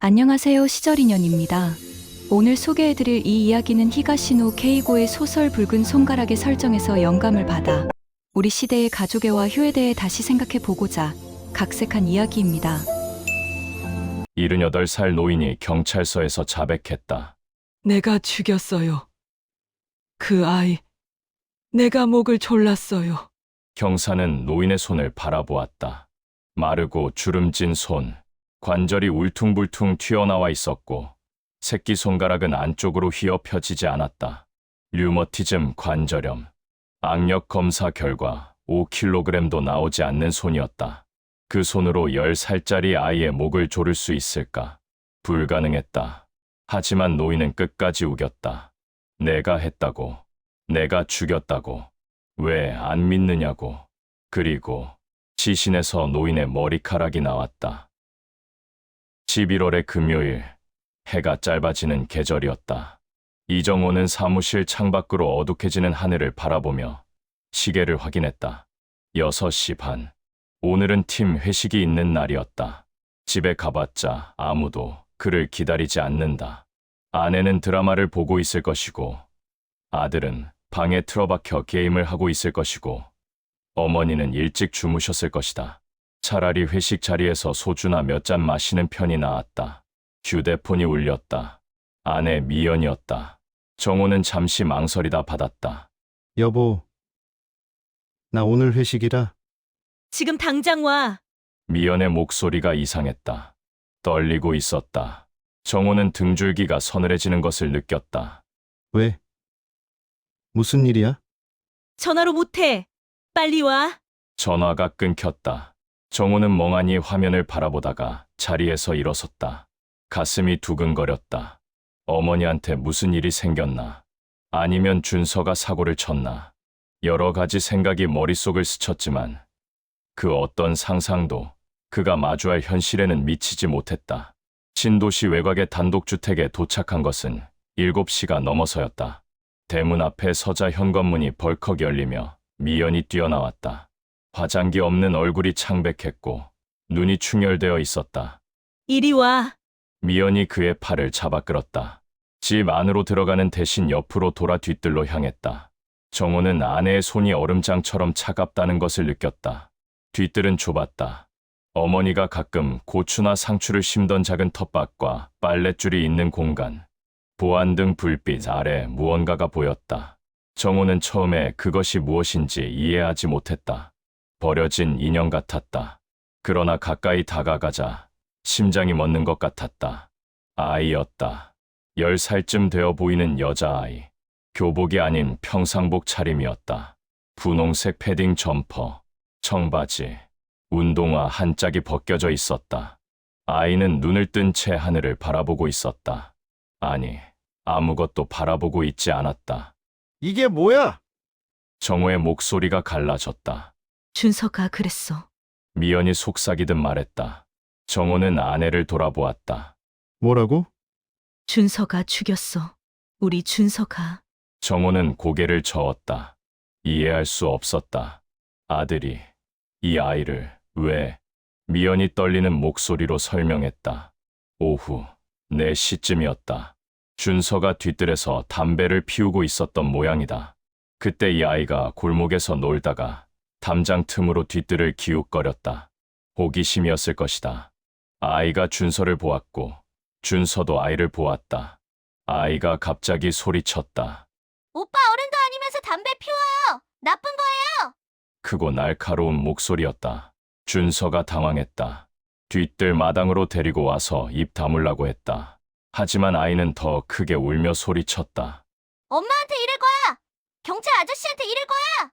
안녕하세요. 시절인연입니다. 오늘 소개해드릴 이 이야기는 히가시노 케이고의 소설 붉은 손가락의 설정에서 영감을 받아 우리 시대의 가족애와 효에 대해 다시 생각해보고자 각색한 이야기입니다. 78살 노인이 경찰서에서 자백했다. 내가 죽였어요. 그 아이, 내가 목을 졸랐어요. 경사는 노인의 손을 바라보았다. 마르고 주름진 손, 관절이 울퉁불퉁 튀어나와 있었고 새끼손가락은 안쪽으로 휘어 펴지지 않았다. 류머티즘 관절염, 악력 검사 결과 5kg도 나오지 않는 손이었다. 그 손으로 10살짜리 아이의 목을 조를 수 있을까? 불가능했다. 하지만 노인은 끝까지 우겼다. 내가 했다고, 내가 죽였다고, 왜 안 믿느냐고. 그리고 시신에서 노인의 머리카락이 나왔다. 11월의 금요일, 해가 짧아지는 계절이었다. 이정호는 사무실 창밖으로 어둑해지는 하늘을 바라보며 시계를 확인했다. 6시 반. 오늘은 팀 회식이 있는 날이었다. 집에 가봤자 아무도 그를 기다리지 않는다. 아내는 드라마를 보고 있을 것이고, 아들은 방에 틀어박혀 게임을 하고 있을 것이고, 어머니는 일찍 주무셨을 것이다. 차라리 회식 자리에서 소주나 몇 잔 마시는 편이 나았다. 휴대폰이 울렸다. 아내 미연이었다. 정호는 잠시 망설이다 받았다. 여보, 나 오늘 회식이라. 지금 당장 와. 미연의 목소리가 이상했다. 떨리고 있었다. 정호는 등줄기가 서늘해지는 것을 느꼈다. 왜? 무슨 일이야? 전화로 못해. 빨리 와. 전화가 끊겼다. 정호는 멍하니 화면을 바라보다가 자리에서 일어섰다. 가슴이 두근거렸다. 어머니한테 무슨 일이 생겼나? 아니면 준서가 사고를 쳤나? 여러 가지 생각이 머릿속을 스쳤지만 그 어떤 상상도 그가 마주할 현실에는 미치지 못했다. 신도시 외곽의 단독주택에 도착한 것은 7시가 넘어서였다. 대문 앞에 서자 현관문이 벌컥 열리며 미연이 뛰어나왔다. 화장기 없는 얼굴이 창백했고 눈이 충혈되어 있었다. 이리 와. 미연이 그의 팔을 잡아 끌었다. 집 안으로 들어가는 대신 옆으로 돌아 뒤뜰로 향했다. 정호는 아내의 손이 얼음장처럼 차갑다는 것을 느꼈다. 뒤뜰은 좁았다. 어머니가 가끔 고추나 상추를 심던 작은 텃밭과 빨랫줄이 있는 공간, 보안등 불빛 아래 무언가가 보였다. 정호는 처음에 그것이 무엇인지 이해하지 못했다. 버려진 인형 같았다. 그러나 가까이 다가가자 심장이 멎는 것 같았다. 아이였다. 10살쯤 되어 보이는 여자아이. 교복이 아닌 평상복 차림이었다. 분홍색 패딩 점퍼, 청바지, 운동화 한 짝이 벗겨져 있었다. 아이는 눈을 뜬 채 하늘을 바라보고 있었다. 아니, 아무것도 바라보고 있지 않았다. 이게 뭐야? 정호의 목소리가 갈라졌다. 준서가 그랬어. 미연이 속삭이듯 말했다. 정호는 아내를 돌아보았다. 뭐라고? 준서가 죽였어. 우리 준서가. 정호는 고개를 저었다. 이해할 수 없었다. 아들이 이 아이를 왜? 미연이 떨리는 목소리로 설명했다. 오후 4시쯤이었다. 준서가 뒤뜰에서 담배를 피우고 있었던 모양이다. 그때 이 아이가 골목에서 놀다가 담장 틈으로 뒤뜰을 기웃거렸다. 호기심이었을 것이다. 아이가 준서를 보았고 준서도 아이를 보았다. 아이가 갑자기 소리쳤다. 오빠 어른도 아니면서 담배 피워요. 나쁜 거예요. 크고 날카로운 목소리였다. 준서가 당황했다. 뒤뜰 마당으로 데리고 와서 입 다물라고 했다. 하지만 아이는 더 크게 울며 소리쳤다. 엄마한테 이럴 거야. 경찰 아저씨한테 이럴 거야.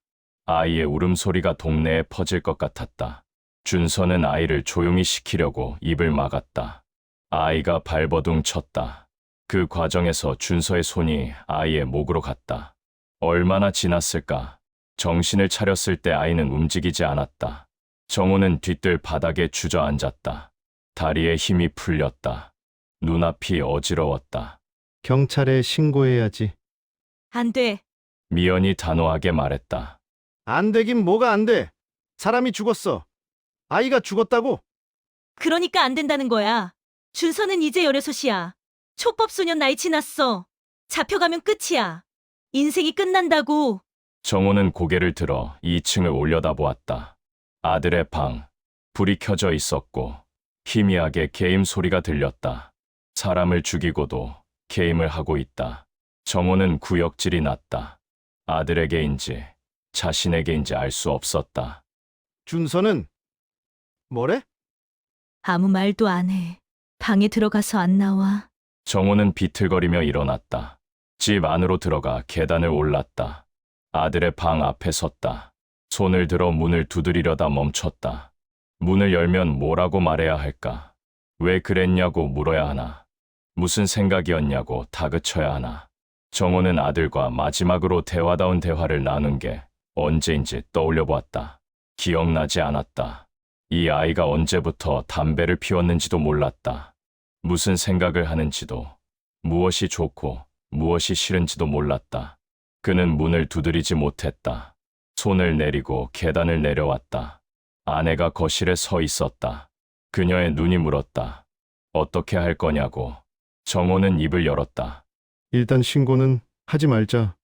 아이의 울음소리가 동네에 퍼질 것 같았다. 준서는 아이를 조용히 시키려고 입을 막았다. 아이가 발버둥 쳤다. 그 과정에서 준서의 손이 아이의 목으로 갔다. 얼마나 지났을까? 정신을 차렸을 때 아이는 움직이지 않았다. 정호는 뒤뜰 바닥에 주저앉았다. 다리에 힘이 풀렸다. 눈앞이 어지러웠다. 경찰에 신고해야지. 안 돼. 미연이 단호하게 말했다. 안 되긴 뭐가 안 돼. 사람이 죽었어. 아이가 죽었다고. 그러니까 안 된다는 거야. 준서는 이제 16이야. 촉법소년 나이 지났어. 잡혀가면 끝이야. 인생이 끝난다고. 정호는 고개를 들어 2층을 올려다보았다. 아들의 방, 불이 켜져 있었고 희미하게 게임 소리가 들렸다. 사람을 죽이고도 게임을 하고 있다. 정호는 구역질이 났다. 아들에게인지 자신에게인지 알 수 없었다. 준서는 뭐래? 아무 말도 안 해. 방에 들어가서 안 나와. 정호는 비틀거리며 일어났다. 집 안으로 들어가 계단을 올랐다. 아들의 방 앞에 섰다. 손을 들어 문을 두드리려다 멈췄다. 문을 열면 뭐라고 말해야 할까? 왜 그랬냐고 물어야 하나? 무슨 생각이었냐고 다그쳐야 하나? 정호는 아들과 마지막으로 대화다운 대화를 나눈 게 언제인지 떠올려 보았다. 기억나지 않았다. 이 아이가 언제부터 담배를 피웠는지도 몰랐다. 무슨 생각을 하는지도, 무엇이 좋고 무엇이 싫은지도 몰랐다. 그는 문을 두드리지 못했다. 손을 내리고 계단을 내려왔다. 아내가 거실에 서 있었다. 그녀의 눈이 물었다. 어떻게 할 거냐고. 정호는 입을 열었다. 일단 신고는 하지 말자.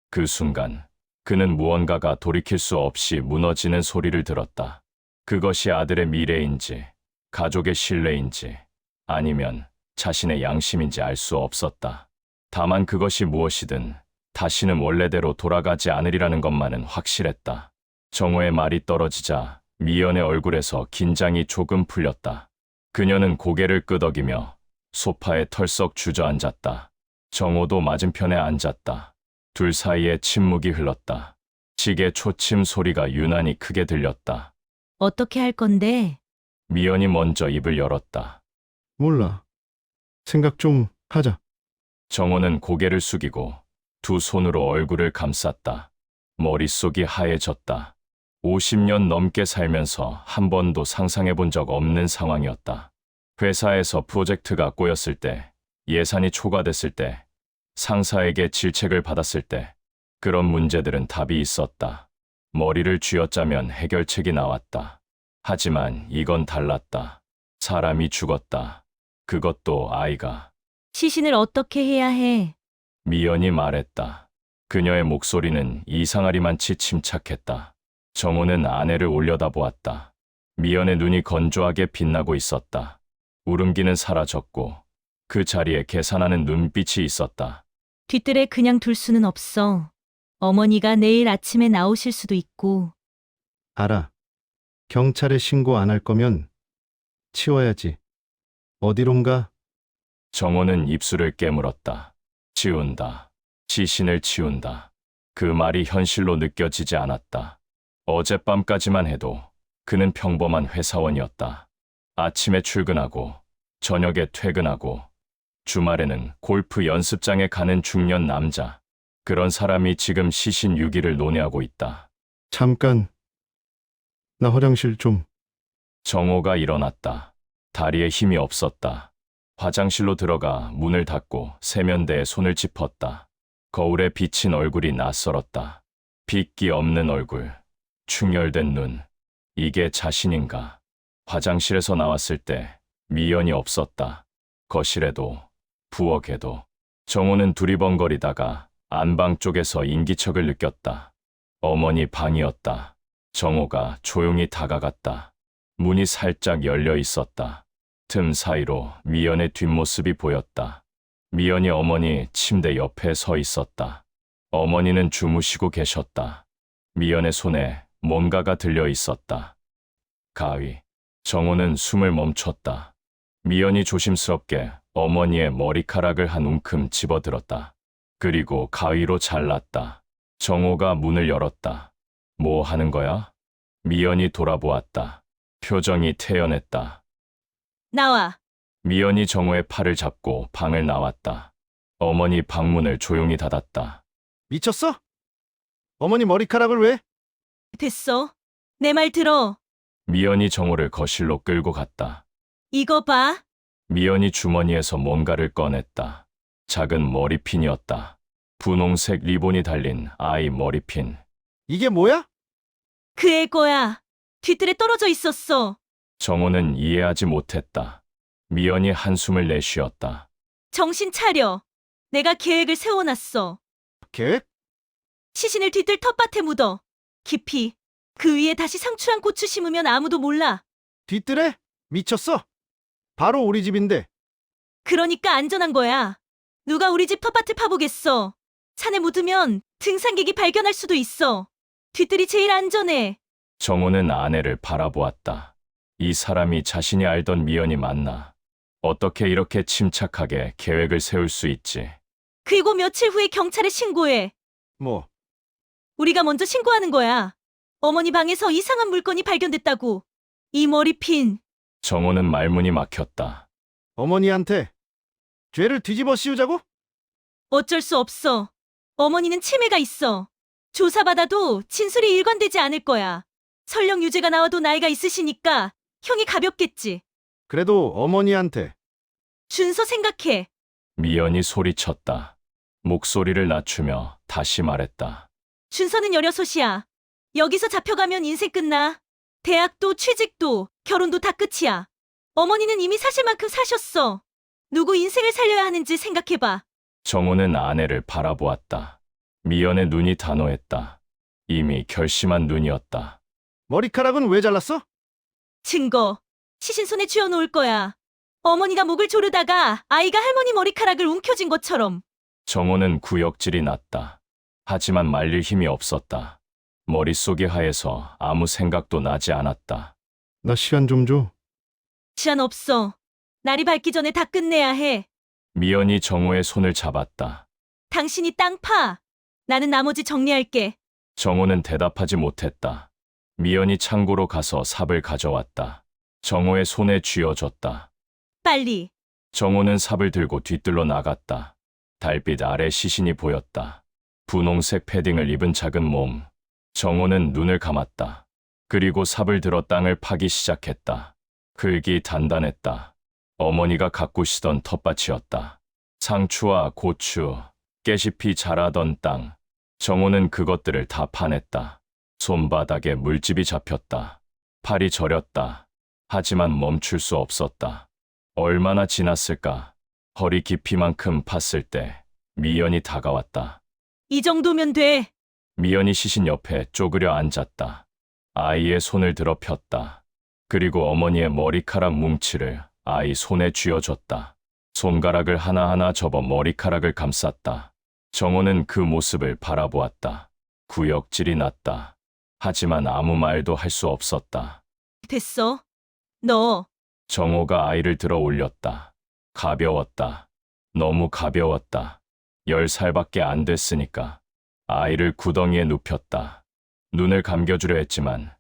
그 순간 그는 무언가가 돌이킬 수 없이 무너지는 소리를 들었다. 그것이 아들의 미래인지, 가족의 신뢰인지, 아니면 자신의 양심인지 알 수 없었다. 다만 그것이 무엇이든 다시는 원래대로 돌아가지 않으리라는 것만은 확실했다. 정호의 말이 떨어지자 미연의 얼굴에서 긴장이 조금 풀렸다. 그녀는 고개를 끄덕이며 소파에 털썩 주저앉았다. 정호도 맞은편에 앉았다. 둘 사이에 침묵이 흘렀다. 시계 초침 소리가 유난히 크게 들렸다. 어떻게 할 건데? 미연이 먼저 입을 열었다. 몰라. 생각 좀 하자. 정호는 고개를 숙이고 두 손으로 얼굴을 감쌌다. 머릿속이 하얘졌다. 50년 넘게 살면서 한 번도 상상해 본 적 없는 상황이었다. 회사에서 프로젝트가 꼬였을 때, 예산이 초과됐을 때, 상사에게 질책을 받았을 때, 그런 문제들은 답이 있었다. 머리를 쥐어짜면 해결책이 나왔다. 하지만 이건 달랐다. 사람이 죽었다. 그것도 아이가. 시신을 어떻게 해야 해? 미연이 말했다. 그녀의 목소리는 이상하리만치 침착했다. 정호는 아내를 올려다보았다. 미연의 눈이 건조하게 빛나고 있었다. 울음기는 사라졌고 그 자리에 계산하는 눈빛이 있었다. 뒤뜰에 그냥 둘 수는 없어. 어머니가 내일 아침에 나오실 수도 있고. 알아. 경찰에 신고 안 할 거면 치워야지. 어디론가? 정호는 입술을 깨물었다. 치운다. 시신을 치운다. 그 말이 현실로 느껴지지 않았다. 어젯밤까지만 해도 그는 평범한 회사원이었다. 아침에 출근하고 저녁에 퇴근하고 주말에는 골프 연습장에 가는 중년 남자. 그런 사람이 지금 시신 유기를 논의하고 있다. 잠깐. 나 화장실 좀. 정호가 일어났다. 다리에 힘이 없었다. 화장실로 들어가 문을 닫고 세면대에 손을 짚었다. 거울에 비친 얼굴이 낯설었다. 빗기 없는 얼굴, 충혈된 눈. 이게 자신인가? 화장실에서 나왔을 때 미연이 없었다. 거실에도, 부엌에도. 정호는 두리번거리다가 안방 쪽에서 인기척을 느꼈다. 어머니 방이었다. 정호가 조용히 다가갔다. 문이 살짝 열려 있었다. 틈 사이로 미연의 뒷모습이 보였다. 미연이 어머니 침대 옆에 서 있었다. 어머니는 주무시고 계셨다. 미연의 손에 뭔가가 들려 있었다. 가위. 정호는 숨을 멈췄다. 미연이 조심스럽게 어머니의 머리카락을 한 움큼 집어들었다. 그리고 가위로 잘랐다. 정호가 문을 열었다. 뭐 하는 거야? 미연이 돌아보았다. 표정이 태연했다. 나와. 미연이 정호의 팔을 잡고 방을 나왔다. 어머니 방문을 조용히 닫았다. 미쳤어? 어머니 머리카락을 왜? 됐어. 내 말 들어. 미연이 정호를 거실로 끌고 갔다. 이거 봐. 미연이 주머니에서 뭔가를 꺼냈다. 작은 머리핀이었다. 분홍색 리본이 달린 아이 머리핀. 이게 뭐야? 그 애 거야. 뒤뜰에 떨어져 있었어. 정호는 이해하지 못했다. 미연이 한숨을 내쉬었다. 정신 차려. 내가 계획을 세워놨어. 계획? 시신을 뒤뜰 텃밭에 묻어. 깊이. 그 위에 다시 상추랑 고추 심으면 아무도 몰라. 뒤뜰에? 미쳤어? 바로 우리 집인데. 그러니까 안전한 거야. 누가 우리 집 텃밭을 파보겠어. 산에 묻으면 등산객이 발견할 수도 있어. 뒤뜰이 제일 안전해. 정호는 아내를 바라보았다. 이 사람이 자신이 알던 미연이 맞나? 어떻게 이렇게 침착하게 계획을 세울 수 있지? 그리고 며칠 후에 경찰에 신고해. 뭐, 우리가 먼저 신고하는 거야. 어머니 방에서 이상한 물건이 발견됐다고. 이 머리핀. 정호는 말문이 막혔다. 어머니한테 죄를 뒤집어 씌우자고? 어쩔 수 없어. 어머니는 치매가 있어. 조사받아도 진술이 일관되지 않을 거야. 설령 유죄가 나와도 나이가 있으시니까 형이 가볍겠지. 그래도 어머니한테. 준서 생각해. 미연이 소리쳤다. 목소리를 낮추며 다시 말했다. 준서는 16이야. 여기서 잡혀가면 인생 끝나. 대학도 취직도 결혼도 다 끝이야. 어머니는 이미 사실 만큼 사셨어. 누구 인생을 살려야 하는지 생각해봐. 정호는 아내를 바라보았다. 미연의 눈이 단호했다. 이미 결심한 눈이었다. 머리카락은 왜 잘랐어? 증거. 시신 손에 쥐어놓을 거야. 어머니가 목을 조르다가 아이가 할머니 머리카락을 움켜쥔 것처럼. 정호는 구역질이 났다. 하지만 말릴 힘이 없었다. 머릿속이 하얘서 아무 생각도 나지 않았다. 나 시간 좀 줘. 시간 없어. 날이 밝기 전에 다 끝내야 해. 미연이 정호의 손을 잡았다. 당신이 땅 파. 나는 나머지 정리할게. 정호는 대답하지 못했다. 미연이 창고로 가서 삽을 가져왔다. 정호의 손에 쥐어줬다. 빨리. 정호는 삽을 들고 뒤뜰로 나갔다. 달빛 아래 시신이 보였다. 분홍색 패딩을 입은 작은 몸. 정호는 눈을 감았다. 그리고 삽을 들어 땅을 파기 시작했다. 흙이 단단했다. 어머니가 가꾸시던 텃밭이었다. 상추와 고추, 깨잎이 자라던 땅. 정호는 그것들을 다 파냈다. 손바닥에 물집이 잡혔다. 팔이 저렸다. 하지만 멈출 수 없었다. 얼마나 지났을까? 허리 깊이만큼 팠을 때 미연이 다가왔다. 이 정도면 돼. 미연이 시신 옆에 쪼그려 앉았다. 아이의 손을 들어 폈다. 그리고 어머니의 머리카락 뭉치를 아이 손에 쥐어줬다. 손가락을 하나하나 접어 머리카락을 감쌌다. 정호는 그 모습을 바라보았다. 구역질이 났다. 하지만 아무 말도 할 수 없었다. 됐어. 너. 정호가 아이를 들어 올렸다. 가벼웠다. 너무 가벼웠다. 10살밖에 안 됐으니까. 아이를 구덩이에 눕혔다. 눈을 감겨주려 했지만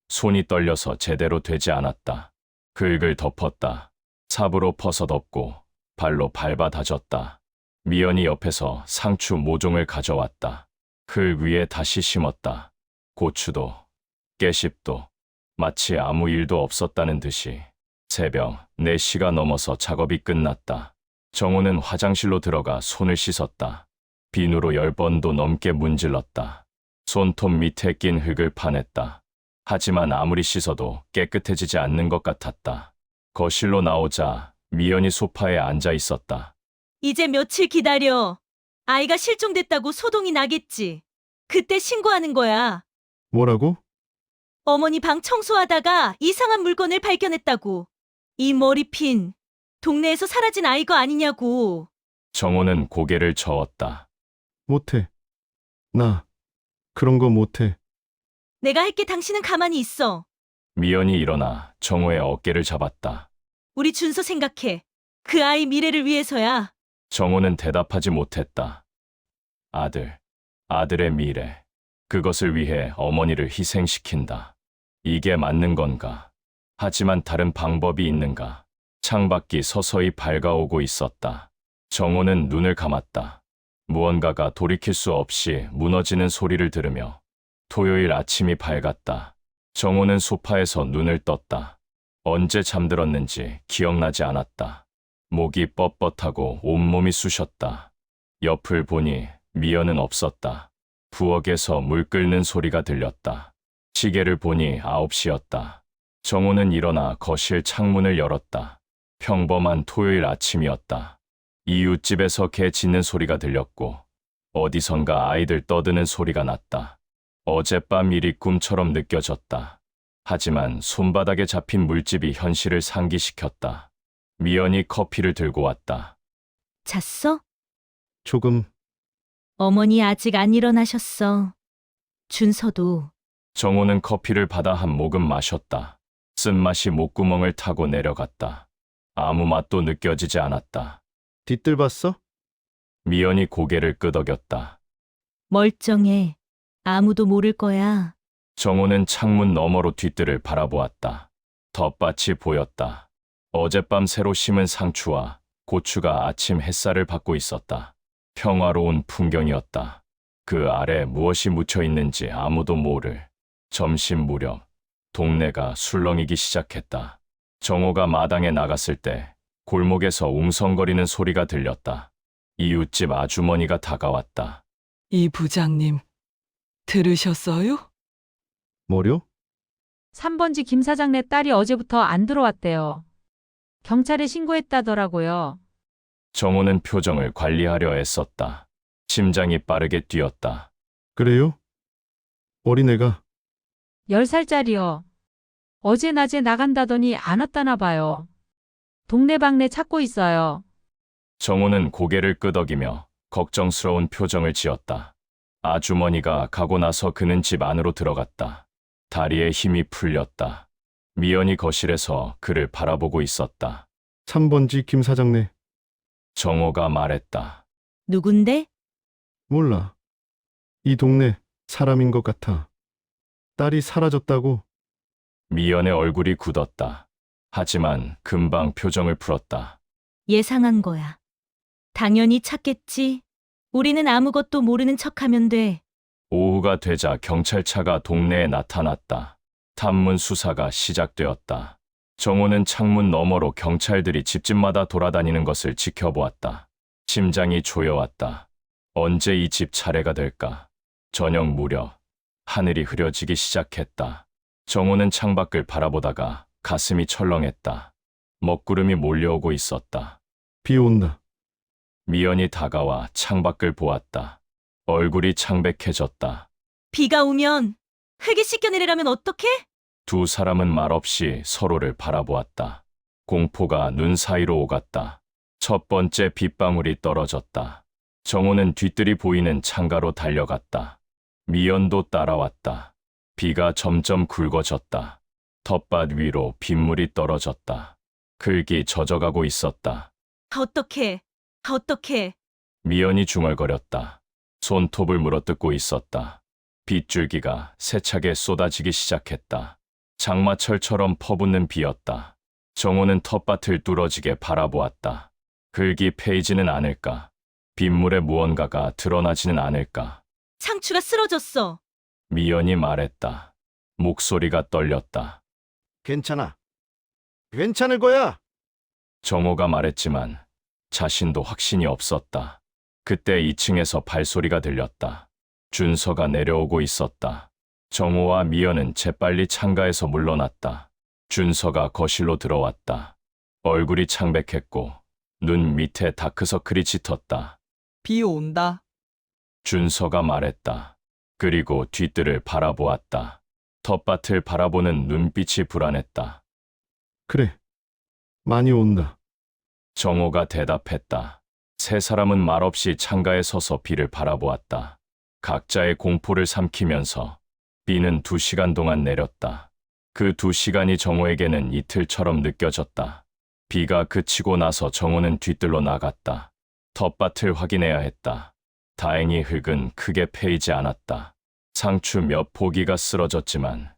손이 떨려서 제대로 되지 않았다. 긁을 덮었다. 삽으로 퍼서덮고 발로 밟아 다졌다. 미연이 옆에서 상추 모종을 가져왔다. 흙 위에 다시 심었다. 고추도 깨씹도 마치 아무 일도 없었다는 듯이. 새벽 4시가 넘어서 작업이 끝났다. 정호는 화장실로 들어가 손을 씻었다. 비누로 10번도 넘게 문질렀다. 손톱 밑에 낀 흙을 파냈다. 하지만 아무리 씻어도 깨끗해지지 않는 것 같았다. 거실로 나오자 미연이 소파에 앉아 있었다. 이제 며칠 기다려. 아이가 실종됐다고 소동이 나겠지. 그때 신고하는 거야. 뭐라고? 어머니 방 청소하다가 이상한 물건을 발견했다고. 이 머리핀. 동네에서 사라진 아이거 아니냐고. 정호는 고개를 저었다. 못해. 나 그런 거 못해. 내가 할게 당신은 가만히 있어. 미연이 일어나 정호의 어깨를 잡았다. 우리 준서 생각해. 그 아이 미래를 위해서야. 정호는 대답하지 못했다. 아들의 미래. 그것을 위해 어머니를 희생시킨다. 이게 맞는 건가? 하지만 다른 방법이 있는가? 창밖이 서서히 밝아오고 있었다. 정호는 눈을 감았다. 무언가가 돌이킬 수 없이 무너지는 소리를 들으며 토요일 아침이 밝았다. 정호는 소파에서 눈을 떴다. 언제 잠들었는지 기억나지 않았다. 목이 뻣뻣하고 온몸이 쑤셨다. 옆을 보니 미연은 없었다. 부엌에서 물 끓는 소리가 들렸다. 시계를 보니 9시였다. 정호는 일어나 거실 창문을 열었다. 평범한 토요일 아침이었다. 이웃집에서 개 짖는 소리가 들렸고 어디선가 아이들 떠드는 소리가 났다. 어젯밤 일이 꿈처럼 느껴졌다. 하지만 손바닥에 잡힌 물집이 현실을 상기시켰다. 미연이 커피를 들고 왔다. 잤어? 조금 어머니 아직 안 일어나셨어. 준서도. 정호는 커피를 받아 한 모금 마셨다. 쓴맛이 목구멍을 타고 내려갔다. 아무 맛도 느껴지지 않았다. 뒤뜰 봤어? 미연이 고개를 끄덕였다. 멀쩡해. 아무도 모를 거야. 정호는 창문 너머로 뒤뜰을 바라보았다. 텃밭이 보였다. 어젯밤 새로 심은 상추와 고추가 아침 햇살을 받고 있었다. 평화로운 풍경이었다. 그 아래 무엇이 묻혀 있는지 아무도 모를. 점심 무렵 동네가 술렁이기 시작했다. 정호가 마당에 나갔을 때 골목에서 웅성거리는 소리가 들렸다. 이웃집 아주머니가 다가왔다. 이 부장님, 들으셨어요? 뭐려? 3번지 김 사장네 딸이 어제부터 안 들어왔대요. 경찰에 신고했다더라고요. 정호는 표정을 관리하려 애썼다. 심장이 빠르게 뛰었다. 그래요? 어린애가 10살짜리요. 어제 낮에 나간다더니 안 왔다나 봐요. 동네방네 찾고 있어요. 정호는 고개를 끄덕이며 걱정스러운 표정을 지었다. 아주머니가 가고 나서 그는 집 안으로 들어갔다. 다리에 힘이 풀렸다. 미연이 거실에서 그를 바라보고 있었다. 3번지 김 사장네. 정호가 말했다. 누군데? 몰라. 이 동네 사람인 것 같아. 딸이 사라졌다고. 미연의 얼굴이 굳었다. 하지만 금방 표정을 풀었다. 예상한 거야. 당연히 찾겠지. 우리는 아무것도 모르는 척하면 돼. 오후가 되자 경찰차가 동네에 나타났다. 탐문 수사가 시작되었다. 정호는 창문 너머로 경찰들이 집집마다 돌아다니는 것을 지켜보았다. 심장이 조여왔다. 언제 이 집 차례가 될까? 저녁 무렵 하늘이 흐려지기 시작했다. 정호는 창밖을 바라보다가 가슴이 철렁했다. 먹구름이 몰려오고 있었다. 비 온다. 미연이 다가와 창밖을 보았다. 얼굴이 창백해졌다. 비가 오면 흙이 씻겨내리라면 어떡해? 두 사람은 말없이 서로를 바라보았다. 공포가 눈 사이로 오갔다. 첫 번째 빗방울이 떨어졌다. 정호는 뒤뜰이 보이는 창가로 달려갔다. 미연도 따라왔다. 비가 점점 굵어졌다. 텃밭 위로 빗물이 떨어졌다. 글기 젖어가고 있었다. 어떡해. 어떡해. 미연이 중얼거렸다. 손톱을 물어뜯고 있었다. 빗줄기가 세차게 쏟아지기 시작했다. 장마철처럼 퍼붓는 비였다. 정호는 텃밭을 뚫어지게 바라보았다. 글기 패이지는 않을까? 빗물에 무언가가 드러나지는 않을까? 상추가 쓰러졌어. 미연이 말했다. 목소리가 떨렸다. 괜찮아. 괜찮을 거야. 정호가 말했지만 자신도 확신이 없었다. 그때 2층에서 발소리가 들렸다. 준서가 내려오고 있었다. 정호와 미연은 재빨리 창가에서 물러났다. 준서가 거실로 들어왔다. 얼굴이 창백했고 눈 밑에 다크서클이 짙었다. 비 온다. 준서가 말했다. 그리고 뒤뜰을 바라보았다. 텃밭을 바라보는 눈빛이 불안했다. 그래. 많이 온다. 정호가 대답했다. 세 사람은 말없이 창가에 서서 비를 바라보았다. 각자의 공포를 삼키면서 비는 2시간 동안 내렸다. 그 2시간이 정호에게는 이틀처럼 느껴졌다. 비가 그치고 나서 정호는 뒤뜰로 나갔다. 텃밭을 확인해야 했다. 다행히 흙은 크게 패이지 않았다. 상추 몇 포기가 쓰러졌지만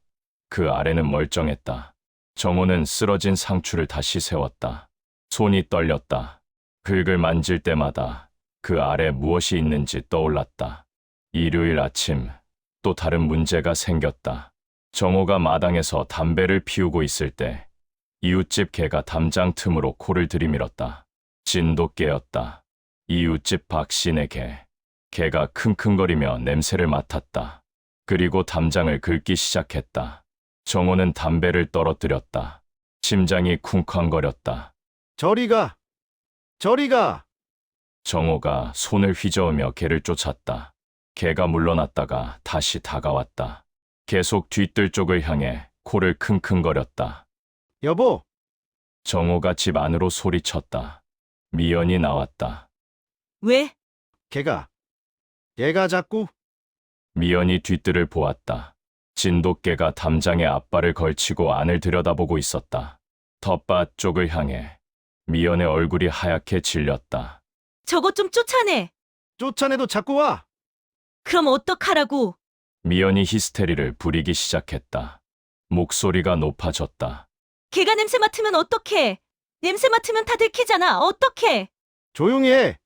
그 아래는 멀쩡했다. 정호는 쓰러진 상추를 다시 세웠다. 손이 떨렸다. 흙을 만질 때마다 그 아래 무엇이 있는지 떠올랐다. 일요일 아침 또 다른 문제가 생겼다. 정호가 마당에서 담배를 피우고 있을 때 이웃집 개가 담장 틈으로 코를 들이밀었다. 진도 깨었다. 이웃집 박신의 개. 개가 킁킁거리며 냄새를 맡았다. 그리고 담장을 긁기 시작했다. 정호는 담배를 떨어뜨렸다. 심장이 쿵쾅거렸다. 저리 가. 저리 가. 정호가 손을 휘저으며 개를 쫓았다. 개가 물러났다가 다시 다가왔다. 계속 뒤뜰 쪽을 향해 코를 킁킁거렸다. 여보, 정호가 집 안으로 소리쳤다. 미연이 나왔다. 왜? 걔가 자꾸 미연이 뒤뜰을 보았다. 진돗개가 담장에 앞발을 걸치고 안을 들여다보고 있었다. 텃밭 쪽을 향해 미연의 얼굴이 하얗게 질렸다. 저것 좀 쫓아내. 쫓아내도 자꾸 와. 그럼 어떡하라고? 미연이 히스테리를 부리기 시작했다. 목소리가 높아졌다. 걔가 냄새 맡으면 어떡해? 냄새 맡으면 다 들키잖아. 어떡해? 조용히 해.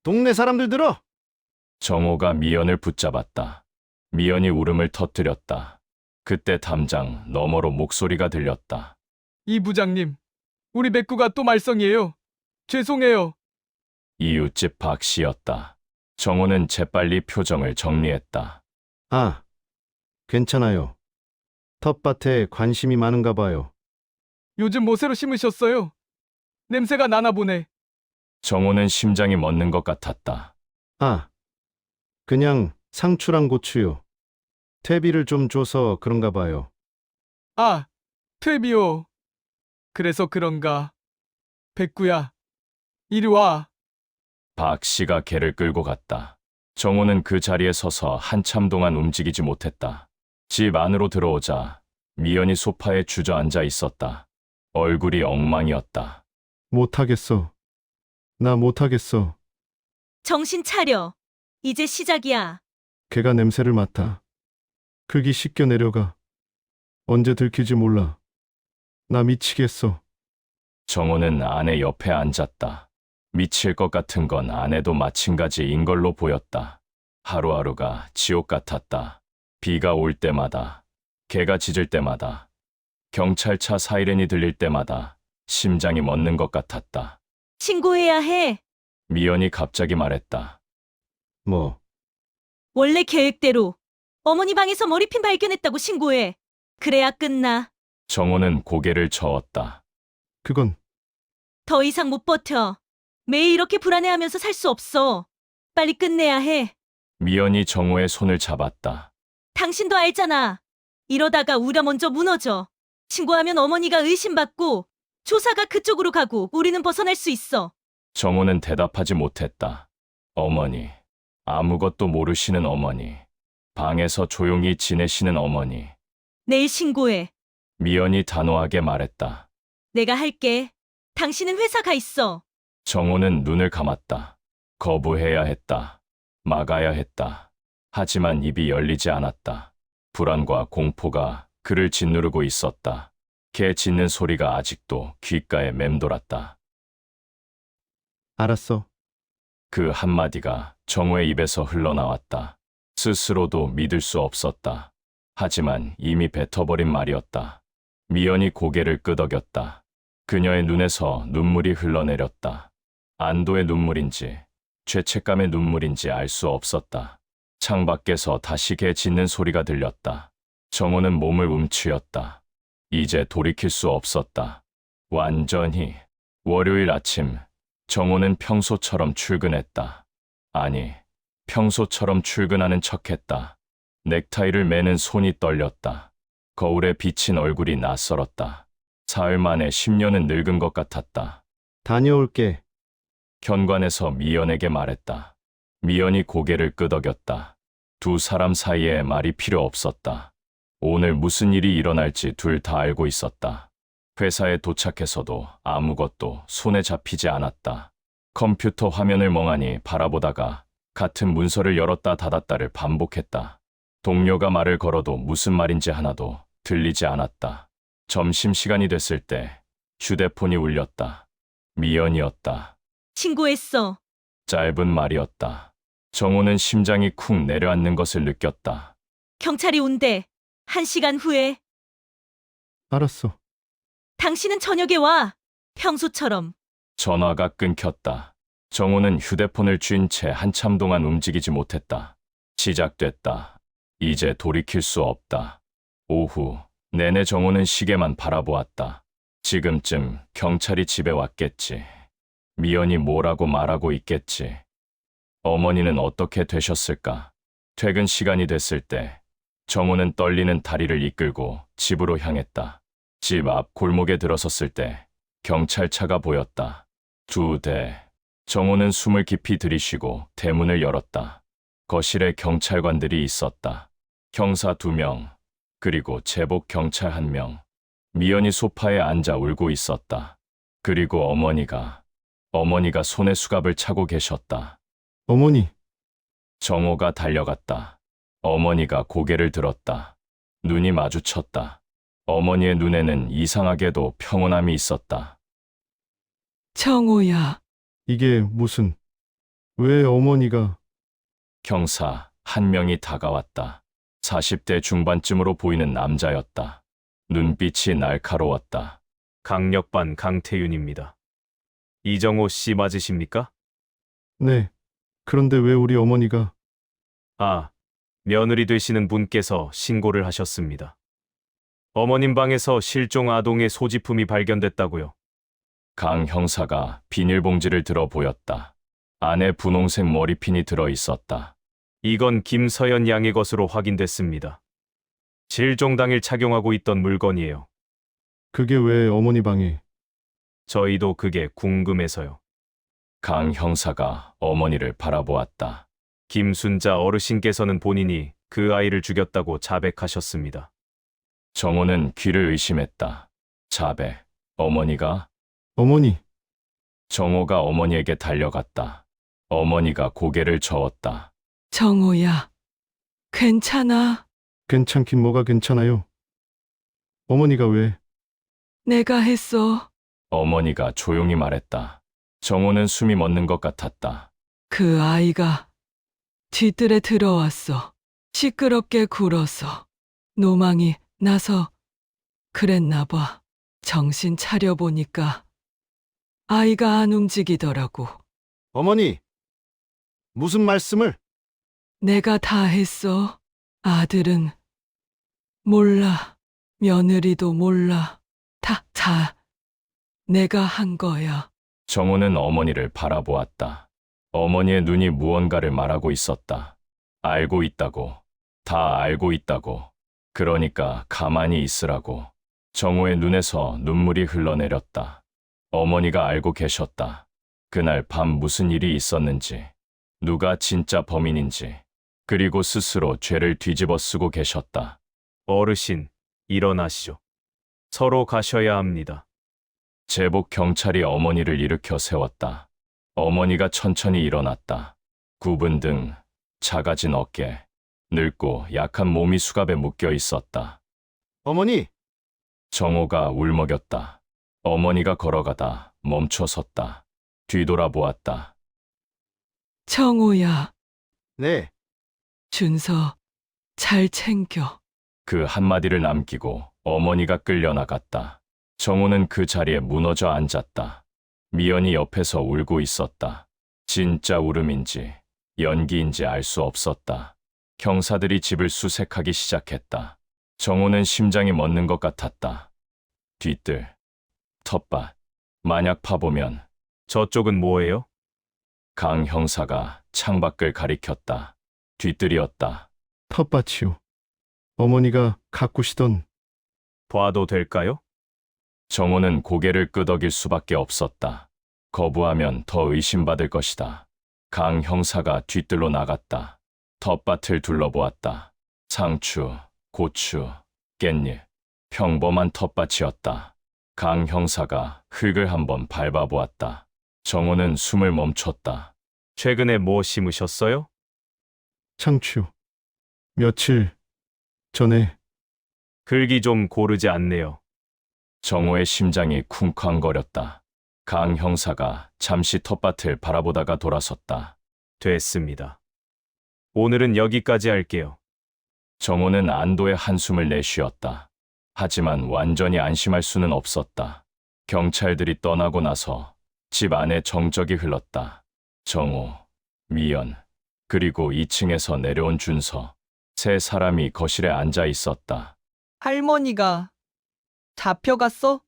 동네 사람들 들어. 정호가 미연을 붙잡았다. 미연이 울음을 터뜨렸다. 그때 담장 너머로 목소리가 들렸다. 이 부장님, 우리 맥구가 또 말썽이에요. 죄송해요. 이웃집 박 씨였다. 정호는 재빨리 표정을 정리했다. 아, 괜찮아요. 텃밭에 관심이 많은가 봐요. 요즘 뭐 새로 심으셨어요? 냄새가 나나 보네. 정호는 심장이 멎는 것 같았다. 아, 그냥 상추랑 고추요. 퇴비를 좀 줘서 그런가 봐요. 아, 퇴비요. 그래서 그런가. 백구야, 이리 와. 박 씨가 개를 끌고 갔다. 정호는 그 자리에 서서 한참 동안 움직이지 못했다. 집 안으로 들어오자 미연이 소파에 주저앉아 있었다. 얼굴이 엉망이었다. 못하겠어. 나 못하겠어. 정신 차려. 이제 시작이야. 걔가 냄새를 맡아. 극이 씻겨 내려가. 언제 들킬지 몰라. 나 미치겠어. 정호는 아내 옆에 앉았다. 미칠 것 같은 건 아내도 마찬가지인 걸로 보였다. 하루하루가 지옥 같았다. 비가 올 때마다, 개가 짖을 때마다, 경찰차 사이렌이 들릴 때마다 심장이 멎는 것 같았다. 신고해야 해. 미연이 갑자기 말했다. 뭐, 원래 계획대로. 어머니 방에서 머리핀 발견했다고 신고해. 그래야 끝나. 정호는 고개를 저었다. 그건 더 이상 못 버텨. 매일 이렇게 불안해하면서 살 수 없어. 빨리 끝내야 해. 미연이 정호의 손을 잡았다. 당신도 알잖아. 이러다가 우려 먼저 무너져. 신고하면 어머니가 의심받고 조사가 그쪽으로 가고 우리는 벗어날 수 있어. 정호는 대답하지 못했다. 어머니, 아무것도 모르시는 어머니, 방에서 조용히 지내시는 어머니. 내일 신고해. 미연이 단호하게 말했다. 내가 할게. 당신은 회사 가 있어. 정호는 눈을 감았다. 거부해야 했다. 막아야 했다. 하지만 입이 열리지 않았다. 불안과 공포가 그를 짓누르고 있었다. 개 짖는 소리가 아직도 귓가에 맴돌았다. 알았어. 그 한마디가 정호의 입에서 흘러나왔다. 스스로도 믿을 수 없었다. 하지만 이미 뱉어버린 말이었다. 미연이 고개를 끄덕였다. 그녀의 눈에서 눈물이 흘러내렸다. 안도의 눈물인지 죄책감의 눈물인지 알 수 없었다. 창밖에서 다시 개 짖는 소리가 들렸다. 정호는 몸을 움츠렸다. 이제 돌이킬 수 없었다. 완전히. 월요일 아침 정호는 평소처럼 출근했다. 아니, 평소처럼 출근하는 척했다. 넥타이를 매는 손이 떨렸다. 거울에 비친 얼굴이 낯설었다. 사흘 만에 10년은 늙은 것 같았다. 다녀올게. 현관에서 미연에게 말했다. 미연이 고개를 끄덕였다. 두 사람 사이에 말이 필요 없었다. 오늘 무슨 일이 일어날지 둘 다 알고 있었다. 회사에 도착해서도 아무것도 손에 잡히지 않았다. 컴퓨터 화면을 멍하니 바라보다가 같은 문서를 열었다 닫았다를 반복했다. 동료가 말을 걸어도 무슨 말인지 하나도 들리지 않았다. 점심시간이 됐을 때 휴대폰이 울렸다. 미연이었다. 신고했어. 짧은 말이었다. 정호는 심장이 쿵 내려앉는 것을 느꼈다. 경찰이 온대. 1시간 후에. 알았어. 당신은 저녁에 와. 평소처럼. 전화가 끊겼다. 정호는 휴대폰을 쥔 채 한참 동안 움직이지 못했다. 시작됐다. 이제 돌이킬 수 없다. 오후 내내 정호는 시계만 바라보았다. 지금쯤 경찰이 집에 왔겠지. 미연이 뭐라고 말하고 있겠지. 어머니는 어떻게 되셨을까? 퇴근 시간이 됐을 때 정호는 떨리는 다리를 이끌고 집으로 향했다. 집 앞 골목에 들어섰을 때 경찰차가 보였다. 2대. 정호는 숨을 깊이 들이쉬고 대문을 열었다. 거실에 경찰관들이 있었다. 형사 2명, 그리고 제복 경찰 1명. 미연이 소파에 앉아 울고 있었다. 그리고 어머니가 손에 수갑을 차고 계셨다. 어머니, 정호가 달려갔다. 어머니가 고개를 들었다. 눈이 마주쳤다. 어머니의 눈에는 이상하게도 평온함이 있었다. 정호야, 이게 무슨, 왜 어머니가, 형사 1명이 다가왔다. 40대 중반쯤으로 보이는 남자였다. 눈빛이 날카로웠다. 강력반 강태윤입니다. 이정호 씨 맞으십니까? 네. 그런데 왜 우리 어머니가, 아, 며느리 되시는 분께서 신고를 하셨습니다. 어머님 방에서 실종 아동의 소지품이 발견됐다고요. 강 형사가 비닐봉지를 들어 보였다. 안에 분홍색 머리핀이 들어 있었다. 이건 김서연 양의 것으로 확인됐습니다. 실종 당일 착용하고 있던 물건이에요. 그게 왜 어머니 방에, 저희도 그게 궁금해서요. 강 형사가 어머니를 바라보았다. 김순자 어르신께서는 본인이 그 아이를 죽였다고 자백하셨습니다. 정호는 귀를 의심했다. 자백, 어머니가? 어머니, 정호가 어머니에게 달려갔다. 어머니가 고개를 저었다. 정호야, 괜찮아. 괜찮긴 뭐가 괜찮아요. 어머니가 왜, 내가 했어. 어머니가 조용히 말했다. 정호는 숨이 멎는 것 같았다. 그 아이가 뒷뜰에 들어왔어. 시끄럽게 굴어서. 노망이 나서 그랬나 봐. 정신 차려보니까 아이가 안 움직이더라고. 어머니, 무슨 말씀을, 내가 다 했어. 아들은 몰라. 며느리도 몰라. 다 내가 한 거야. 정호는 어머니를 바라보았다. 어머니의 눈이 무언가를 말하고 있었다. 알고 있다고. 다 알고 있다고. 그러니까 가만히 있으라고. 정호의 눈에서 눈물이 흘러내렸다. 어머니가 알고 계셨다. 그날 밤 무슨 일이 있었는지, 누가 진짜 범인인지, 그리고 스스로 죄를 뒤집어 쓰고 계셨다. 어르신, 일어나시죠. 서로 가셔야 합니다. 제복 경찰이 어머니를 일으켜 세웠다. 어머니가 천천히 일어났다. 굽은 등, 작아진 어깨, 늙고 약한 몸이 수갑에 묶여 있었다. 어머니, 정호가 울먹였다. 어머니가 걸어가다 멈춰 섰다. 뒤돌아보았다. 정호야, 네, 준서 잘 챙겨. 그 한마디를 남기고 어머니가 끌려나갔다. 정호는 그 자리에 무너져 앉았다. 미연이 옆에서 울고 있었다. 진짜 울음인지 연기인지 알 수 없었다. 형사들이 집을 수색하기 시작했다. 정호는 심장이 멎는 것 같았다. 뒤뜰, 텃밭, 만약 파보면. 저쪽은 뭐예요? 강 형사가 창밖을 가리켰다. 뒤뜰이었다. 텃밭이요. 어머니가 가꾸시던, 봐도 될까요? 정호는 고개를 끄덕일 수밖에 없었다. 거부하면 더 의심받을 것이다. 강 형사가 뒤뜰로 나갔다. 텃밭을 둘러보았다. 상추, 고추, 깻잎, 평범한 텃밭이었다. 강 형사가 흙을 한번 밟아보았다. 정호는 숨을 멈췄다. 최근에 뭐 심으셨어요? 상추. 며칠 전에, 글기 좀 고르지 않네요. 정호의 심장이 쿵쾅거렸다. 강 형사가 잠시 텃밭을 바라보다가 돌아섰다. 됐습니다. 오늘은 여기까지 할게요. 정호는 안도의 한숨을 내쉬었다. 하지만 완전히 안심할 수는 없었다. 경찰들이 떠나고 나서 집 안에 정적이 흘렀다. 정호, 미연, 그리고 2층에서 내려온 준서. 세 사람이 거실에 앉아 있었다. 할머니가 잡혀갔어?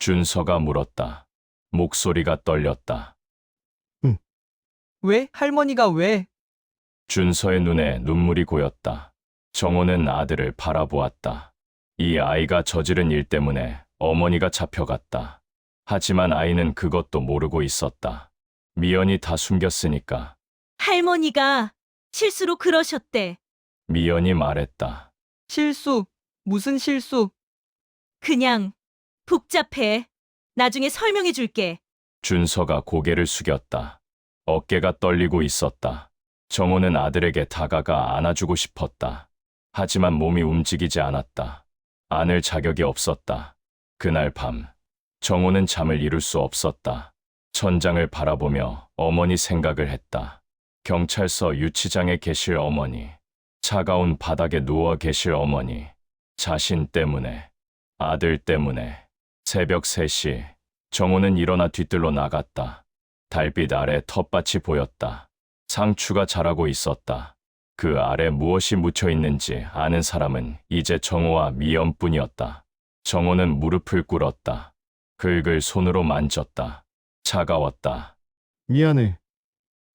준서가 물었다. 목소리가 떨렸다. 왜? 할머니가 왜? 준서의 눈에 눈물이 고였다. 정호는 아들을 바라보았다. 이 아이가 저지른 일 때문에 어머니가 잡혀갔다. 하지만 아이는 그것도 모르고 있었다. 미연이 다 숨겼으니까. 할머니가 실수로 그러셨대. 미연이 말했다. 실수. 무슨 실수? 그냥 복잡해. 나중에 설명해 줄게. 준서가 고개를 숙였다. 어깨가 떨리고 있었다. 정호는 아들에게 다가가 안아주고 싶었다. 하지만 몸이 움직이지 않았다. 안을 자격이 없었다. 그날 밤, 정호는 잠을 이룰 수 없었다. 천장을 바라보며 어머니 생각을 했다. 경찰서 유치장에 계실 어머니, 차가운 바닥에 누워 계실 어머니, 자신 때문에, 아들 때문에. 새벽 3시, 정호는 일어나 뒤뜰로 나갔다. 달빛 아래 텃밭이 보였다. 상추가 자라고 있었다. 그 아래 무엇이 묻혀 있는지 아는 사람은 이제 정호와 미연뿐이었다. 정호는 무릎을 꿇었다. 긁을 손으로 만졌다. 차가웠다. 미안해.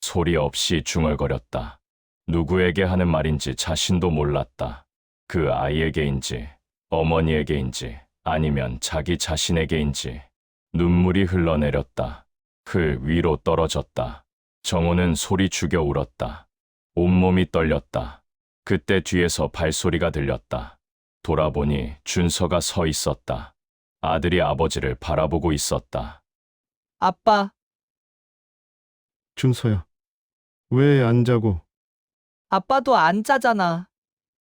소리 없이 중얼거렸다. 누구에게 하는 말인지 자신도 몰랐다. 그 아이에게인지, 어머니에게인지, 아니면 자기 자신에게인지. 눈물이 흘러내렸다. 흘 위로 떨어졌다. 정호는 소리 죽여 울었다. 온몸이 떨렸다. 그때 뒤에서 발소리가 들렸다. 돌아보니 준서가 서 있었다. 아들이 아버지를 바라보고 있었다. 아빠. 준서야. 왜 안 자고? 아빠도 안 자잖아.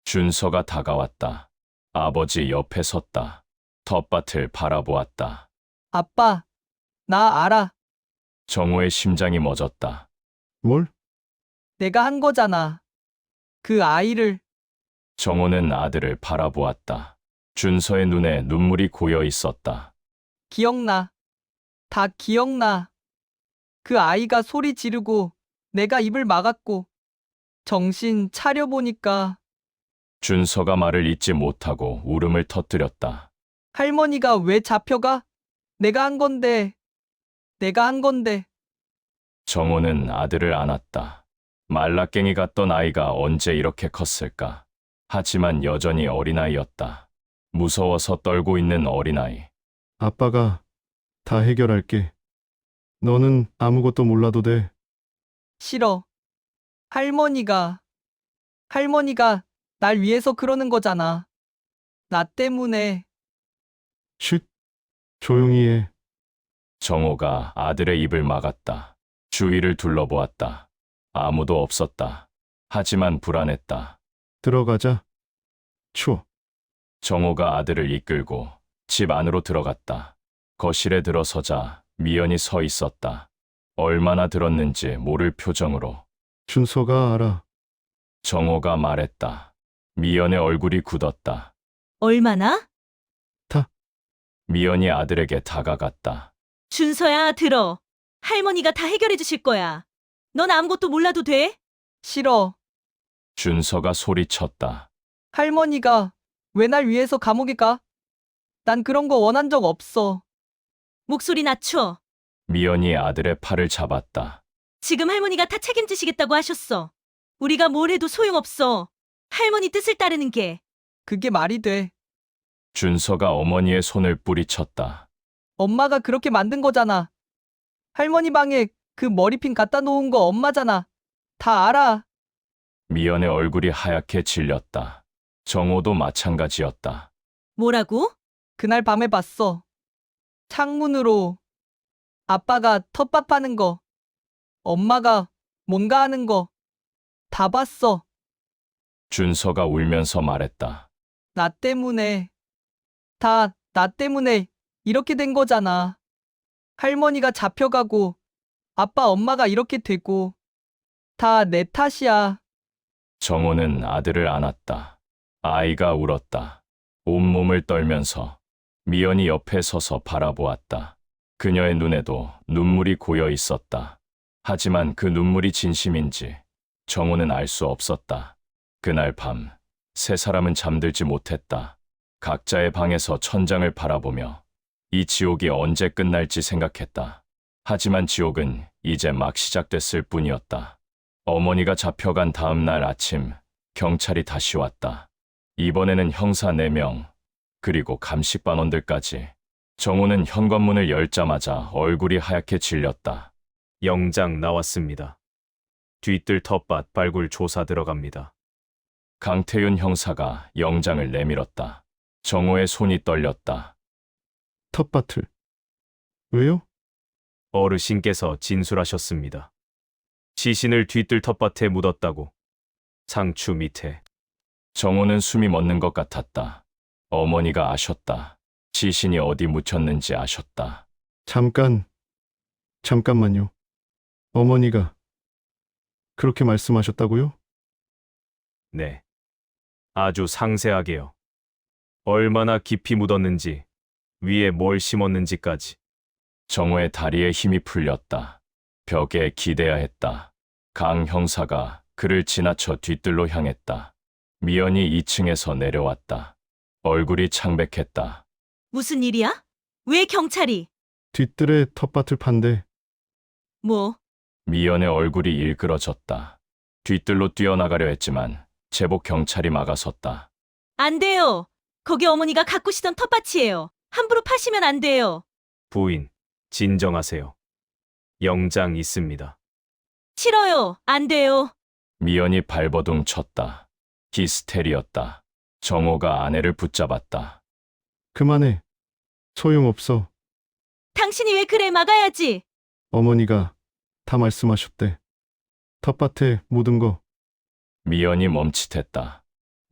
준서가 다가왔다. 아버지 옆에 섰다. 텃밭을 바라보았다. 아빠. 나 알아. 정호의 심장이 멎었다. 뭘? 내가 한 거잖아. 그 아이를. 정호는 아들을 바라보았다. 준서의 눈에 눈물이 고여 있었다. 기억나. 다 기억나. 그 아이가 소리 지르고 내가 입을 막았고 정신 차려보니까 준서가 말을 잇지 못하고 울음을 터뜨렸다. 할머니가 왜 잡혀가? 내가 한 건데. 내가 한 건데. 정호는 아들을 안았다. 말라깽이 같던 아이가 언제 이렇게 컸을까? 하지만 여전히 어린아이였다. 무서워서 떨고 있는 어린아이. 아빠가 다 해결할게. 너는 아무것도 몰라도 돼. 싫어. 할머니가 날 위해서 그러는 거잖아. 나 때문에. 쉿. 조용히 해. 정호가 아들의 입을 막았다. 주위를 둘러보았다. 아무도 없었다. 하지만 불안했다. 들어가자. 추워. 정호가 아들을 이끌고 집 안으로 들어갔다. 거실에 들어서자 미연이 서 있었다. 얼마나 들었는지 모를 표정으로. 준서가 알아. 정호가 말했다. 미연의 얼굴이 굳었다. 얼마나? 미연이 아들에게 다가갔다. 준서야, 들어. 할머니가 다 해결해 주실 거야. 넌 아무것도 몰라도 돼? 싫어. 준서가 소리쳤다. 할머니가 왜 날 위해서 감옥에 가? 난 그런 거 원한 적 없어. 목소리 낮춰. 미연이 아들의 팔을 잡았다. 지금 할머니가 다 책임지시겠다고 하셨어. 우리가 뭘 해도 소용없어. 할머니 뜻을 따르는 게. 그게 말이 돼. 준서가 어머니의 손을 뿌리쳤다. 엄마가 그렇게 만든 거잖아. 할머니 방에 그 머리핀 갖다 놓은 거 엄마잖아. 다 알아. 미연의 얼굴이 하얗게 질렸다. 정호도 마찬가지였다. 뭐라고? 그날 밤에 봤어. 창문으로 아빠가 텃밭 파는 거, 엄마가 뭔가 하는 거 다 봤어. 준서가 울면서 말했다. 나 때문에. 다 나 때문에 이렇게 된 거잖아. 할머니가 잡혀가고 아빠 엄마가 이렇게 되고 다 내 탓이야. 정호는 아들을 안았다. 아이가 울었다. 온몸을 떨면서 미연이 옆에 서서 바라보았다. 그녀의 눈에도 눈물이 고여 있었다. 하지만 그 눈물이 진심인지 정호는 알 수 없었다. 그날 밤, 세 사람은 잠들지 못했다. 각자의 방에서 천장을 바라보며 이 지옥이 언제 끝날지 생각했다. 하지만 지옥은 이제 막 시작됐을 뿐이었다. 어머니가 잡혀간 다음 날 아침, 경찰이 다시 왔다. 이번에는 형사 4명, 그리고 감식반원들까지. 정호는 현관문을 열자마자 얼굴이 하얗게 질렸다. 영장 나왔습니다. 뒤뜰 텃밭 발굴 조사 들어갑니다. 강태윤 형사가 영장을 내밀었다. 정호의 손이 떨렸다. 텃밭을. 왜요? 어르신께서 진술하셨습니다. 시신을 뒤뜰 텃밭에 묻었다고. 상추 밑에. 정호는 숨이 멎는 것 같았다. 어머니가 아셨다. 시신이 어디 묻혔는지 아셨다. 잠깐만요. 어머니가 그렇게 말씀하셨다고요? 네. 아주 상세하게요. 얼마나 깊이 묻었는지, 위에 뭘 심었는지까지. 정호의 다리에 힘이 풀렸다. 벽에 기대야 했다. 강 형사가 그를 지나쳐 뒤뜰로 향했다. 미연이 2층에서 내려왔다. 얼굴이 창백했다. 무슨 일이야? 왜 경찰이? 뒤뜰에 텃밭을 판대. 뭐? 미연의 얼굴이 일그러졌다. 뒤뜰로 뛰어나가려 했지만 제복 경찰이 막아섰다. 안 돼요. 거기 어머니가 가꾸시던 텃밭이에요. 함부로 파시면 안 돼요. 부인, 진정하세요. 영장 있습니다. 싫어요. 안 돼요. 미연이 발버둥 쳤다. 히스테리였다. 정호가 아내를 붙잡았다. 그만해. 소용없어. 당신이 왜 그래? 막아야지. 어머니가 다 말씀하셨대. 텃밭에 묻은 거. 미연이 멈칫했다.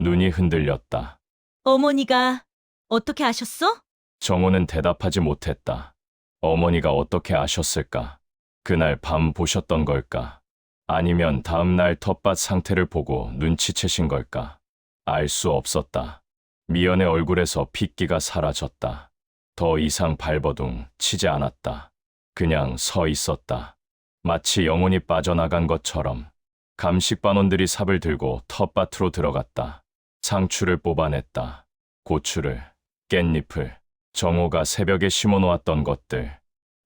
눈이 흔들렸다. 어머니가 어떻게 아셨어? 정호는 대답하지 못했다. 어머니가 어떻게 아셨을까? 그날 밤 보셨던 걸까? 아니면 다음 날 텃밭 상태를 보고 눈치채신 걸까? 알 수 없었다. 미연의 얼굴에서 핏기가 사라졌다. 더 이상 발버둥 치지 않았다. 그냥 서 있었다. 마치 영혼이 빠져나간 것처럼. 감식반원들이 삽을 들고 텃밭으로 들어갔다. 상추를 뽑아냈다. 고추를, 깻잎을, 정호가 새벽에 심어놓았던 것들,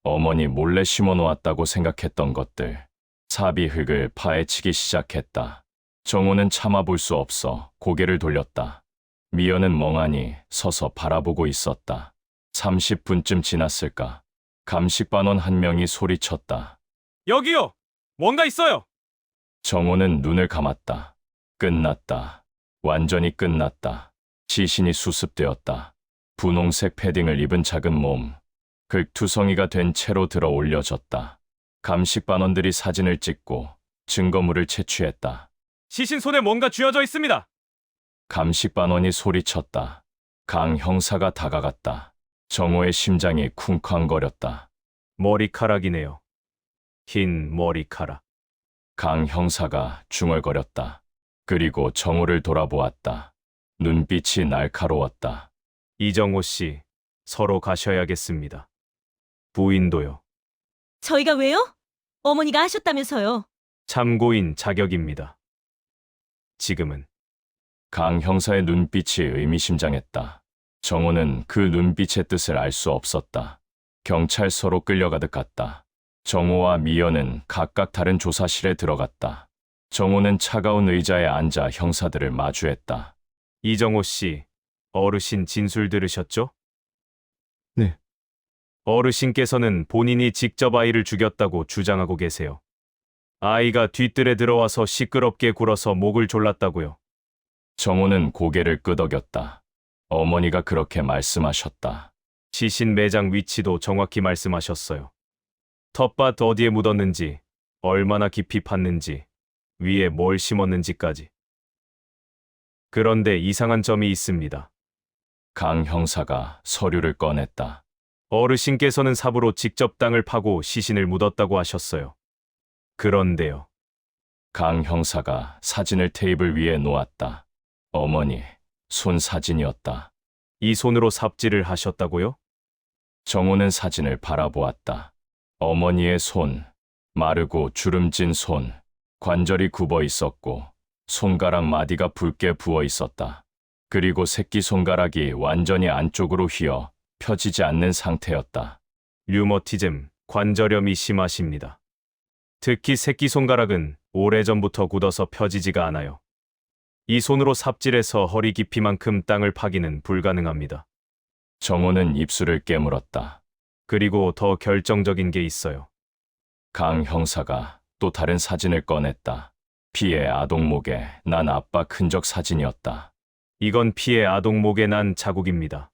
어머니 몰래 심어놓았다고 생각했던 것들, 삽이 흙을 파헤치기 시작했다. 정호는 참아볼 수 없어 고개를 돌렸다. 미연은 멍하니 서서 바라보고 있었다. 30분쯤 지났을까? 감식반원 한 명이 소리쳤다. 여기요! 뭔가 있어요! 정호는 눈을 감았다. 끝났다. 완전히 끝났다. 시신이 수습되었다. 분홍색 패딩을 입은 작은 몸, 극투성이가 된 채로 들어 올려졌다. 감식반원들이 사진을 찍고 증거물을 채취했다. 시신 손에 뭔가 쥐어져 있습니다. 감식반원이 소리쳤다. 강 형사가 다가갔다. 정호의 심장이 쿵쾅거렸다. 머리카락이네요. 흰 머리카락. 강 형사가 중얼거렸다. 그리고 정호를 돌아보았다. 눈빛이 날카로웠다. 이정호 씨, 서로 가셔야겠습니다. 부인도요. 저희가 왜요? 어머니가 하셨다면서요. 참고인 자격입니다. 지금은 강 형사의 눈빛이 의미심장했다. 정호는 그 눈빛의 뜻을 알 수 없었다. 경찰서로 끌려가듯 갔다. 정호와 미연은 각각 다른 조사실에 들어갔다. 정호는 차가운 의자에 앉아 형사들을 마주했다. 이정호 씨, 어르신 진술 들으셨죠? 네. 어르신께서는 본인이 직접 아이를 죽였다고 주장하고 계세요. 아이가 뒤뜰에 들어와서 시끄럽게 굴어서 목을 졸랐다고요. 정호는 고개를 끄덕였다. 어머니가 그렇게 말씀하셨다. 시신 매장 위치도 정확히 말씀하셨어요. 텃밭 어디에 묻었는지, 얼마나 깊이 팠는지, 위에 뭘 심었는지까지. 그런데 이상한 점이 있습니다. 강 형사가 서류를 꺼냈다. 어르신께서는 삽으로 직접 땅을 파고 시신을 묻었다고 하셨어요. 그런데요. 강 형사가 사진을 테이블 위에 놓았다. 어머니, 손 사진이었다. 이 손으로 삽질을 하셨다고요? 정호는 사진을 바라보았다. 어머니의 손, 마르고 주름진 손, 관절이 굽어 있었고 손가락 마디가 붉게 부어 있었다. 그리고 새끼손가락이 완전히 안쪽으로 휘어 펴지지 않는 상태였다. 류머티즘, 관절염이 심하십니다. 특히 새끼손가락은 오래전부터 굳어서 펴지지가 않아요. 이 손으로 삽질해서 허리 깊이만큼 땅을 파기는 불가능합니다. 정호는 입술을 깨물었다. 그리고 더 결정적인 게 있어요. 강 형사가 또 다른 사진을 꺼냈다. 피의 아동목에 난 압박 흔적 사진이었다. 이건 피의 아동목에 난 자국입니다.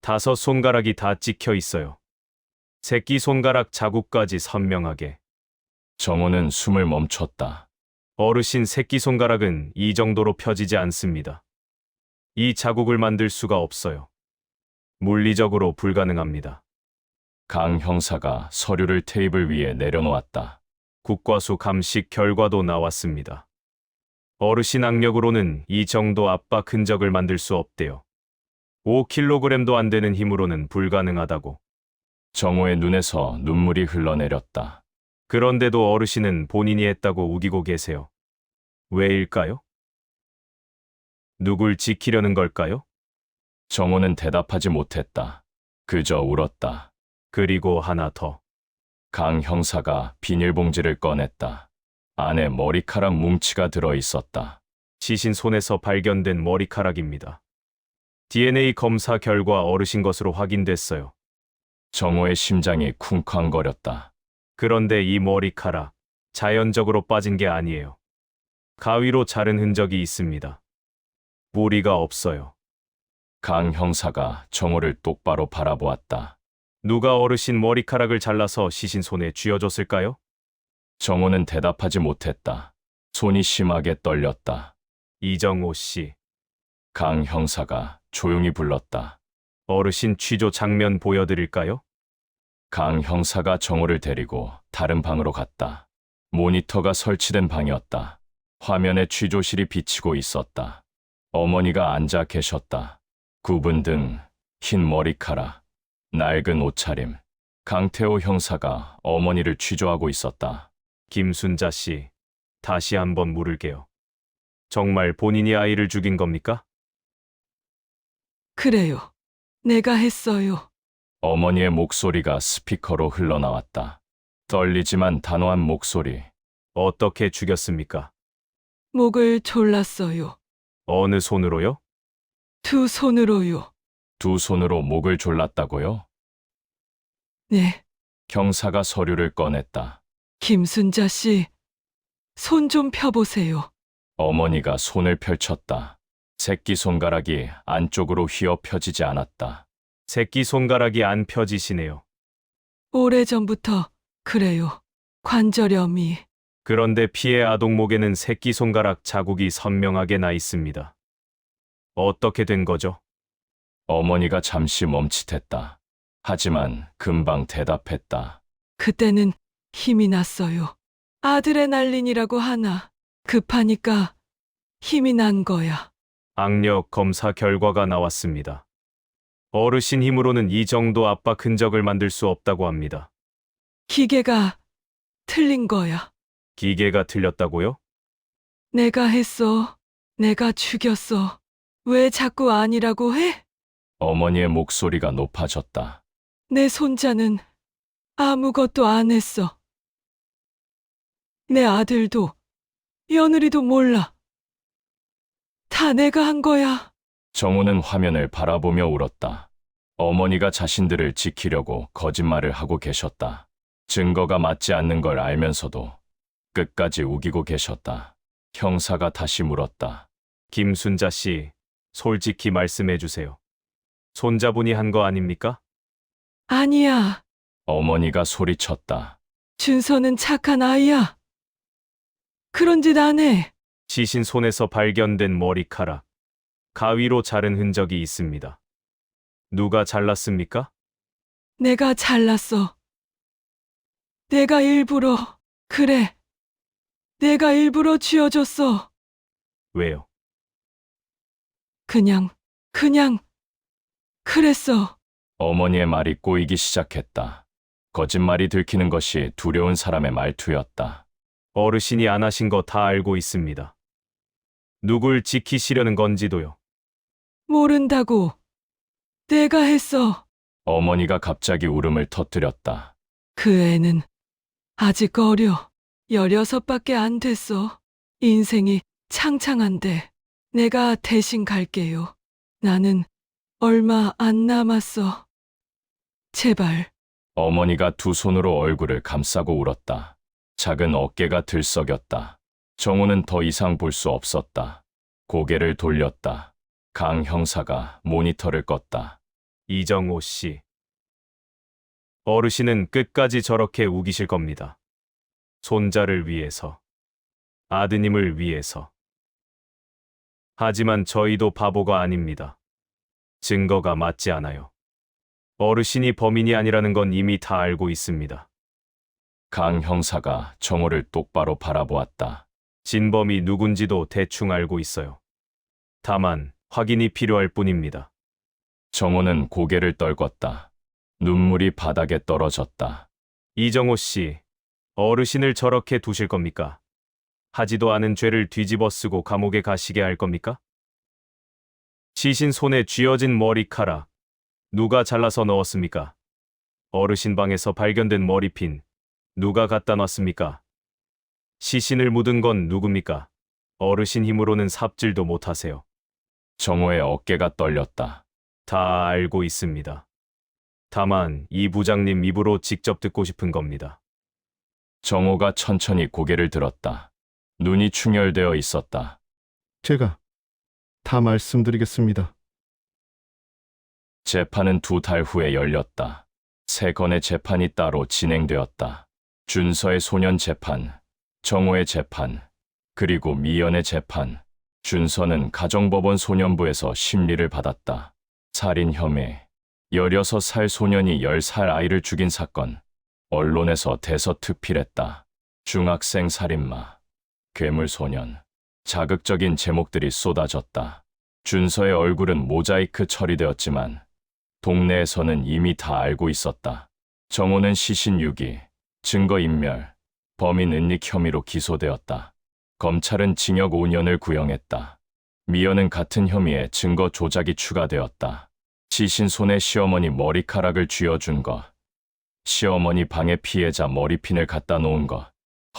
5 손가락이 다 찍혀 있어요. 새끼손가락 자국까지 선명하게. 정호는 숨을 멈췄다. 어르신 새끼손가락은 이 정도로 펴지지 않습니다. 이 자국을 만들 수가 없어요. 물리적으로 불가능합니다. 강 형사가 서류를 테이블 위에 내려놓았다. 국과수 감식 결과도 나왔습니다. 어르신 악력으로는 이 정도 압박 흔적을 만들 수 없대요. 5kg도 안 되는 힘으로는 불가능하다고. 정호의 눈에서 눈물이 흘러내렸다. 그런데도 어르신은 본인이 했다고 우기고 계세요. 왜일까요? 누굴 지키려는 걸까요? 정호는 대답하지 못했다. 그저 울었다. 그리고 하나 더. 강 형사가 비닐봉지를 꺼냈다. 안에 머리카락 뭉치가 들어 있었다. 시신 손에서 발견된 머리카락입니다. DNA 검사 결과 어르신 것으로 확인됐어요. 정호의 심장이 쿵쾅거렸다. 그런데 이 머리카락, 자연적으로 빠진 게 아니에요. 가위로 자른 흔적이 있습니다. 무리가 없어요. 강 형사가 정호를 똑바로 바라보았다. 누가 어르신 머리카락을 잘라서 시신 손에 쥐어줬을까요? 정호는 대답하지 못했다. 손이 심하게 떨렸다. 이정호 씨. 강 형사가 조용히 불렀다. 어르신 취조 장면 보여드릴까요? 강 형사가 정호를 데리고 다른 방으로 갔다. 모니터가 설치된 방이었다. 화면에 취조실이 비치고 있었다. 어머니가 앉아 계셨다. 굽은 등, 흰 머리카락, 낡은 옷차림. 강태호 형사가 어머니를 취조하고 있었다. 김순자 씨, 다시 한번 물을게요. 정말 본인이 아이를 죽인 겁니까? 그래요. 내가 했어요. 어머니의 목소리가 스피커로 흘러나왔다. 떨리지만 단호한 목소리. 어떻게 죽였습니까? 목을 졸랐어요. 어느 손으로요? 2 손으로요. 2 손으로 목을 졸랐다고요? 네, 형사가 서류를 꺼냈다. 김순자 씨, 손 좀 펴보세요. 어머니가 손을 펼쳤다. 새끼손가락이 안쪽으로 휘어 펴지지 않았다. 새끼손가락이 안 펴지시네요. 오래전부터 그래요. 관절염이. 그런데 피의 아동목에는 새끼손가락 자국이 선명하게 나 있습니다. 어떻게 된 거죠? 어머니가 잠시 멈칫했다. 하지만 금방 대답했다. 그때는 힘이 났어요. 아드레날린이라고 하나. 급하니까 힘이 난 거야. 악력 검사 결과가 나왔습니다. 어르신 힘으로는 이 정도 압박 흔적을 만들 수 없다고 합니다. 기계가 틀린 거야. 기계가 틀렸다고요? 내가 했어. 내가 죽였어. 왜 자꾸 아니라고 해? 어머니의 목소리가 높아졌다. 내 손자는 아무것도 안 했어. 내 아들도 며느리도 몰라. 다 내가 한 거야. 정우는 화면을 바라보며 울었다. 어머니가 자신들을 지키려고 거짓말을 하고 계셨다. 증거가 맞지 않는 걸 알면서도 끝까지 우기고 계셨다. 형사가 다시 물었다. 김순자 씨, 솔직히 말씀해 주세요. 손자분이 한 거 아닙니까? 아니야. 어머니가 소리쳤다. 준서는 착한 아이야. 그런 짓 안 해. 시신 손에서 발견된 머리카락, 가위로 자른 흔적이 있습니다. 누가 잘랐습니까? 내가 잘났어. 내가 일부러. 그래. 내가 일부러 쥐어줬어. 왜요? 그냥. 그랬어. 어머니의 말이 꼬이기 시작했다. 거짓말이 들키는 것이 두려운 사람의 말투였다. 어르신이 안 하신 거 다 알고 있습니다. 누굴 지키시려는 건지도요. 모른다고. 내가 했어. 어머니가 갑자기 울음을 터뜨렸다. 그 애는 아직 어려. 16밖에 안 됐어. 인생이 창창한데 내가 대신 갈게요. 나는 얼마 안 남았어. 제발. 어머니가 두 손으로 얼굴을 감싸고 울었다. 작은 어깨가 들썩였다. 정호는 더 이상 볼 수 없었다. 고개를 돌렸다. 강 형사가 모니터를 껐다. 이정호 씨. 어르신은 끝까지 저렇게 우기실 겁니다. 손자를 위해서. 아드님을 위해서. 하지만 저희도 바보가 아닙니다. 증거가 맞지 않아요. 어르신이 범인이 아니라는 건 이미 다 알고 있습니다. 강 형사가 정호를 똑바로 바라보았다. 진범이 누군지도 대충 알고 있어요. 다만 확인이 필요할 뿐입니다. 정호는 고개를 떨궜다. 눈물이 바닥에 떨어졌다. 이정호 씨, 어르신을 저렇게 두실 겁니까? 하지도 않은 죄를 뒤집어 쓰고 감옥에 가시게 할 겁니까? 시신 손에 쥐어진 머리카락, 누가 잘라서 넣었습니까? 어르신 방에서 발견된 머리핀, 누가 갖다 놨습니까? 시신을 묻은 건 누굽니까? 어르신 힘으로는 삽질도 못하세요. 정호의 어깨가 떨렸다. 다 알고 있습니다. 다만 이 부장님 입으로 직접 듣고 싶은 겁니다. 정호가 천천히 고개를 들었다. 눈이 충혈되어 있었다. 제가 다 말씀드리겠습니다. 재판은 2달 후에 열렸다. 3건의 재판이 따로 진행되었다. 준서의 소년 재판, 정호의 재판, 그리고 미연의 재판. 준서는 가정법원 소년부에서 심리를 받았다. 살인 혐의, 16살 소년이 10살 아이를 죽인 사건. 언론에서 대서특필했다. 중학생 살인마, 괴물소년. 자극적인 제목들이 쏟아졌다. 준서의 얼굴은 모자이크 처리되었지만 동네에서는 이미 다 알고 있었다. 정호는 시신 유기, 증거인멸, 범인 은닉 혐의로 기소되었다. 검찰은 징역 5년을 구형했다. 미연은 같은 혐의에 증거 조작이 추가되었다. 시신 손에 시어머니 머리카락을 쥐어준 것, 시어머니 방에 피해자 머리핀을 갖다 놓은 것,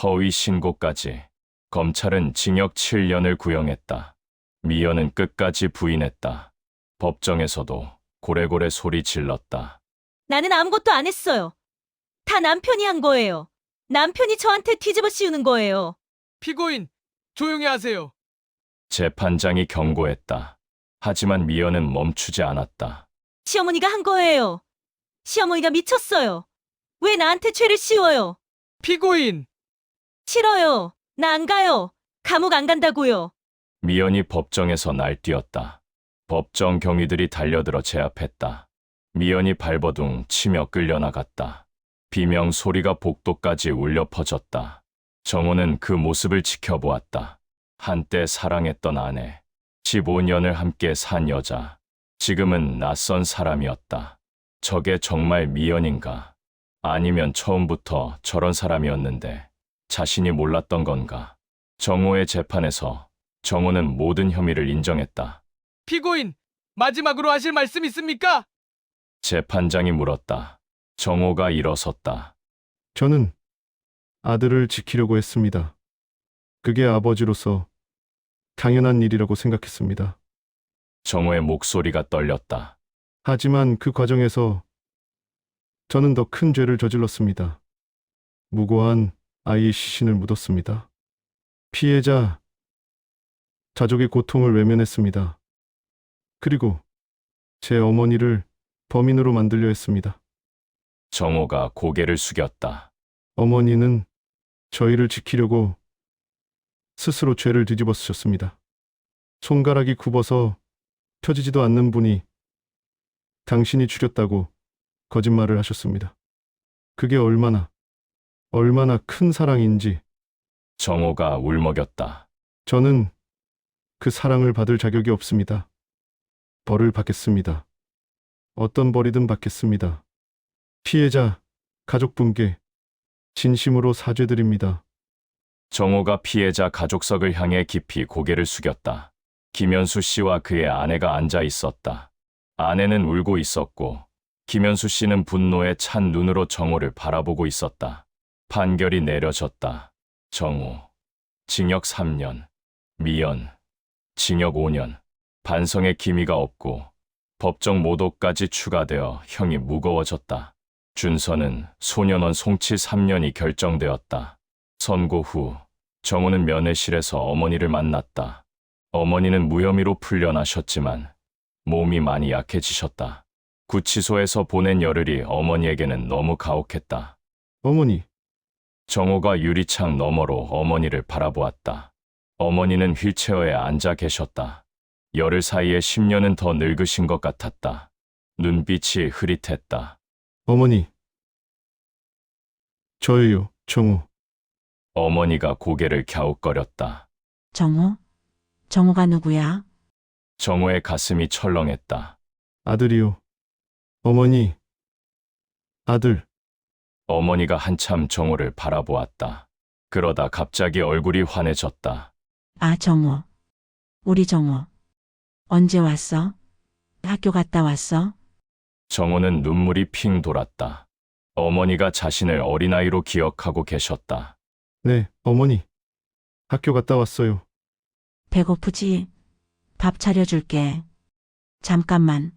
허위 신고까지. 검찰은 징역 7년을 구형했다. 미연은 끝까지 부인했다. 법정에서도 고래고래 소리 질렀다. 나는 아무것도 안 했어요. 다 남편이 한 거예요. 남편이 저한테 뒤집어 씌우는 거예요. 피고인, 조용히 하세요. 재판장이 경고했다. 하지만 미연은 멈추지 않았다. 시어머니가 한 거예요. 시어머니가 미쳤어요. 왜 나한테 죄를 씌워요? 피고인, 싫어요. 나 안 가요. 감옥 안 간다고요. 미연이 법정에서 날뛰었다. 법정 경위들이 달려들어 제압했다. 미연이 발버둥 치며 끌려나갔다. 비명 소리가 복도까지 울려 퍼졌다. 정호는 그 모습을 지켜보았다. 한때 사랑했던 아내, 15년을 함께 산 여자, 지금은 낯선 사람이었다. 저게 정말 미연인가? 아니면 처음부터 저런 사람이었는데 자신이 몰랐던 건가? 정호의 재판에서 정호는 모든 혐의를 인정했다. 피고인, 마지막으로 하실 말씀 있습니까? 재판장이 물었다. 정호가 일어섰다. 저는 아들을 지키려고 했습니다. 그게 아버지로서 당연한 일이라고 생각했습니다. 정호의 목소리가 떨렸다. 하지만 그 과정에서 저는 더 큰 죄를 저질렀습니다. 무고한 아이의 시신을 묻었습니다. 피해자, 가족의 고통을 외면했습니다. 그리고 제 어머니를 범인으로 만들려 했습니다. 정호가 고개를 숙였다. 어머니는 저희를 지키려고 스스로 죄를 뒤집어 쓰셨습니다. 손가락이 굽어서 펴지지도 않는 분이 당신이 죽였다고 거짓말을 하셨습니다. 그게 얼마나 큰 사랑인지. 정호가 울먹였다. 저는 그 사랑을 받을 자격이 없습니다. 벌을 받겠습니다. 어떤 벌이든 받겠습니다. 피해자, 가족분께 진심으로 사죄드립니다. 정호가 피해자 가족석을 향해 깊이 고개를 숙였다. 김현수 씨와 그의 아내가 앉아 있었다. 아내는 울고 있었고 김현수 씨는 분노에 찬 눈으로 정호를 바라보고 있었다. 판결이 내려졌다. 정호, 징역 3년, 미연, 징역 5년. 반성의 기미가 없고 법정 모독까지 추가되어 형이 무거워졌다. 준서는 소년원 송치 3년이 결정되었다. 선고 후 정호는 면회실에서 어머니를 만났다. 어머니는 무혐의로 풀려나셨지만 몸이 많이 약해지셨다. 구치소에서 보낸 열흘이 어머니에게는 너무 가혹했다. 어머니, 정호가 유리창 너머로 어머니를 바라보았다. 어머니는 휠체어에 앉아 계셨다. 열흘 사이에 10년은 더 늙으신 것 같았다. 눈빛이 흐릿했다. 어머니. 저예요, 정호. 어머니가 고개를 갸웃거렸다. 정호? 정호가 누구야? 정호의 가슴이 철렁했다. 아들이요. 어머니. 아들. 어머니가 한참 정호를 바라보았다. 그러다 갑자기 얼굴이 환해졌다. 아, 정호. 우리 정호. 언제 왔어? 학교 갔다 왔어? 정호는 눈물이 핑 돌았다. 어머니가 자신을 어린아이로 기억하고 계셨다. 네, 어머니. 학교 갔다 왔어요. 배고프지? 밥 차려줄게. 잠깐만.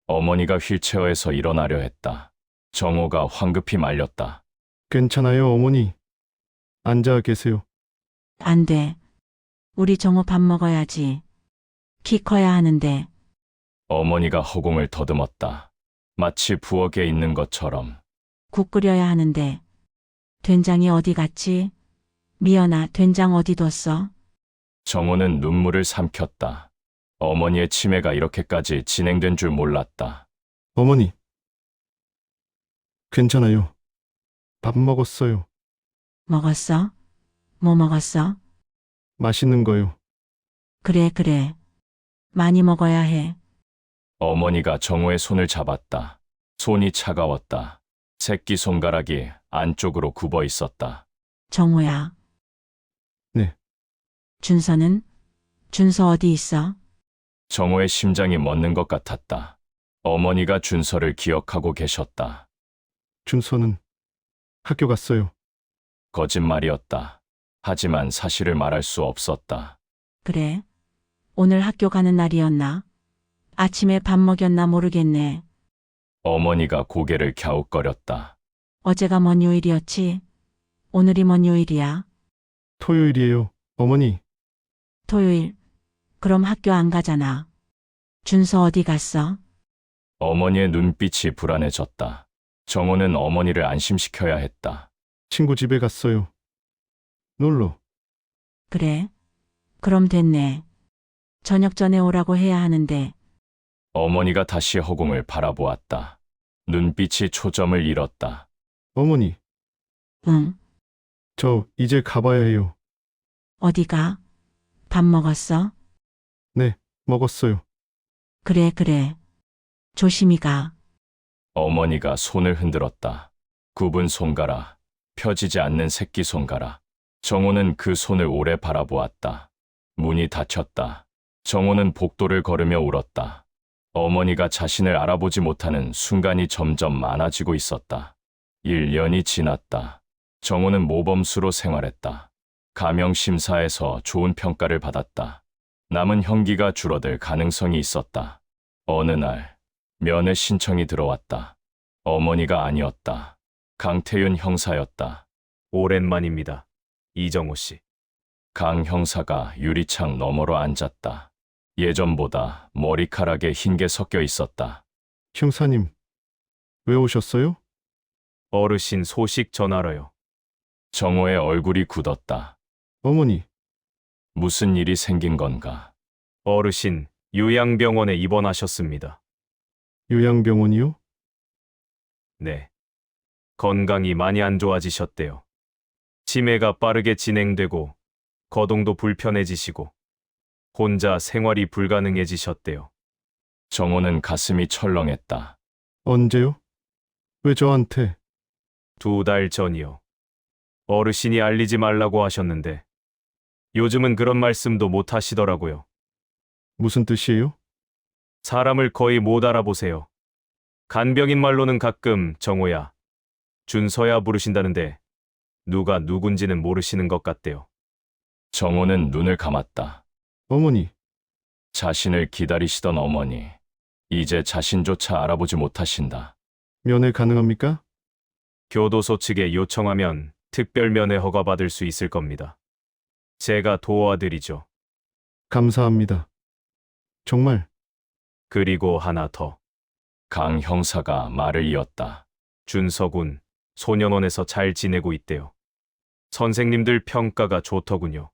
어머니가 휠체어에서 일어나려 했다. 정호가 황급히 말렸다. 괜찮아요, 어머니. 앉아 계세요. 안 돼. 우리 정호 밥 먹어야지. 키 커야 하는데. 어머니가 허공을 더듬었다. 마치 부엌에 있는 것처럼. 국 끓여야 하는데. 된장이 어디 갔지? 미연아, 된장 어디 뒀어? 정호는 눈물을 삼켰다. 어머니의 치매가 이렇게까지 진행된 줄 몰랐다. 어머니. 괜찮아요. 밥 먹었어요. 먹었어? 뭐 먹었어? 맛있는 거요. 그래, 그래. 많이 먹어야 해. 어머니가 정호의 손을 잡았다. 손이 차가웠다. 새끼 손가락이 안쪽으로 굽어 있었다. 정호야. 네. 준서는? 준서 어디 있어? 정호의 심장이 멎는 것 같았다. 어머니가 준서를 기억하고 계셨다. 준서는 학교 갔어요. 거짓말이었다. 하지만 사실을 말할 수 없었다. 그래. 오늘 학교 가는 날이었나? 아침에 밥 먹였나 모르겠네. 어머니가 고개를 갸웃거렸다. 어제가 뭔 요일이었지? 오늘이 뭔 요일이야? 토요일이에요, 어머니. 토요일. 그럼 학교 안 가잖아. 준서 어디 갔어? 어머니의 눈빛이 불안해졌다. 정호는 어머니를 안심시켜야 했다. 친구 집에 갔어요. 놀러. 그래. 그럼 됐네. 저녁 전에 오라고 해야 하는데. 어머니가 다시 허공을 바라보았다. 눈빛이 초점을 잃었다. 어머니, 응. 저 이제 가봐야 해요. 어디가? 밥 먹었어? 네, 먹었어요. 그래, 그래. 조심히 가. 어머니가 손을 흔들었다. 굽은 손가락, 펴지지 않는 새끼 손가락. 정호는 그 손을 오래 바라보았다. 문이 닫혔다. 정호는 복도를 걸으며 울었다. 어머니가 자신을 알아보지 못하는 순간이 점점 많아지고 있었다. 1년이 지났다. 정호는 모범수로 생활했다. 가명심사에서 좋은 평가를 받았다. 남은 형기가 줄어들 가능성이 있었다. 어느 날 면회 신청이 들어왔다. 어머니가 아니었다. 강태윤 형사였다. 오랜만입니다. 이정호 씨. 강 형사가 유리창 너머로 앉았다. 예전보다 머리카락에 흰 게 섞여 있었다. 형사님, 왜 오셨어요? 어르신 소식 전하러요. 정호의 얼굴이 굳었다. 어머니, 무슨 일이 생긴 건가? 어르신 요양병원에 입원하셨습니다. 요양병원이요? 네. 건강이 많이 안 좋아지셨대요. 치매가 빠르게 진행되고 거동도 불편해지시고 혼자 생활이 불가능해지셨대요. 정호는 가슴이 철렁했다. 언제요? 왜 저한테? 2달 전이요. 어르신이 알리지 말라고 하셨는데 요즘은 그런 말씀도 못 하시더라고요. 무슨 뜻이에요? 사람을 거의 못 알아보세요. 간병인 말로는 가끔 정호야, 준서야 부르신다는데 누가 누군지는 모르시는 것 같대요. 정호는 눈을 감았다. 어머니, 자신을 기다리시던 어머니, 이제 자신조차 알아보지 못하신다. 면회 가능합니까? 교도소 측에 요청하면 특별 면회 허가받을 수 있을 겁니다. 제가 도와드리죠. 감사합니다. 정말 그리고 하나 더. 강 형사가 말을 이었다. 준서군, 소년원에서 잘 지내고 있대요. 선생님들 평가가 좋더군요.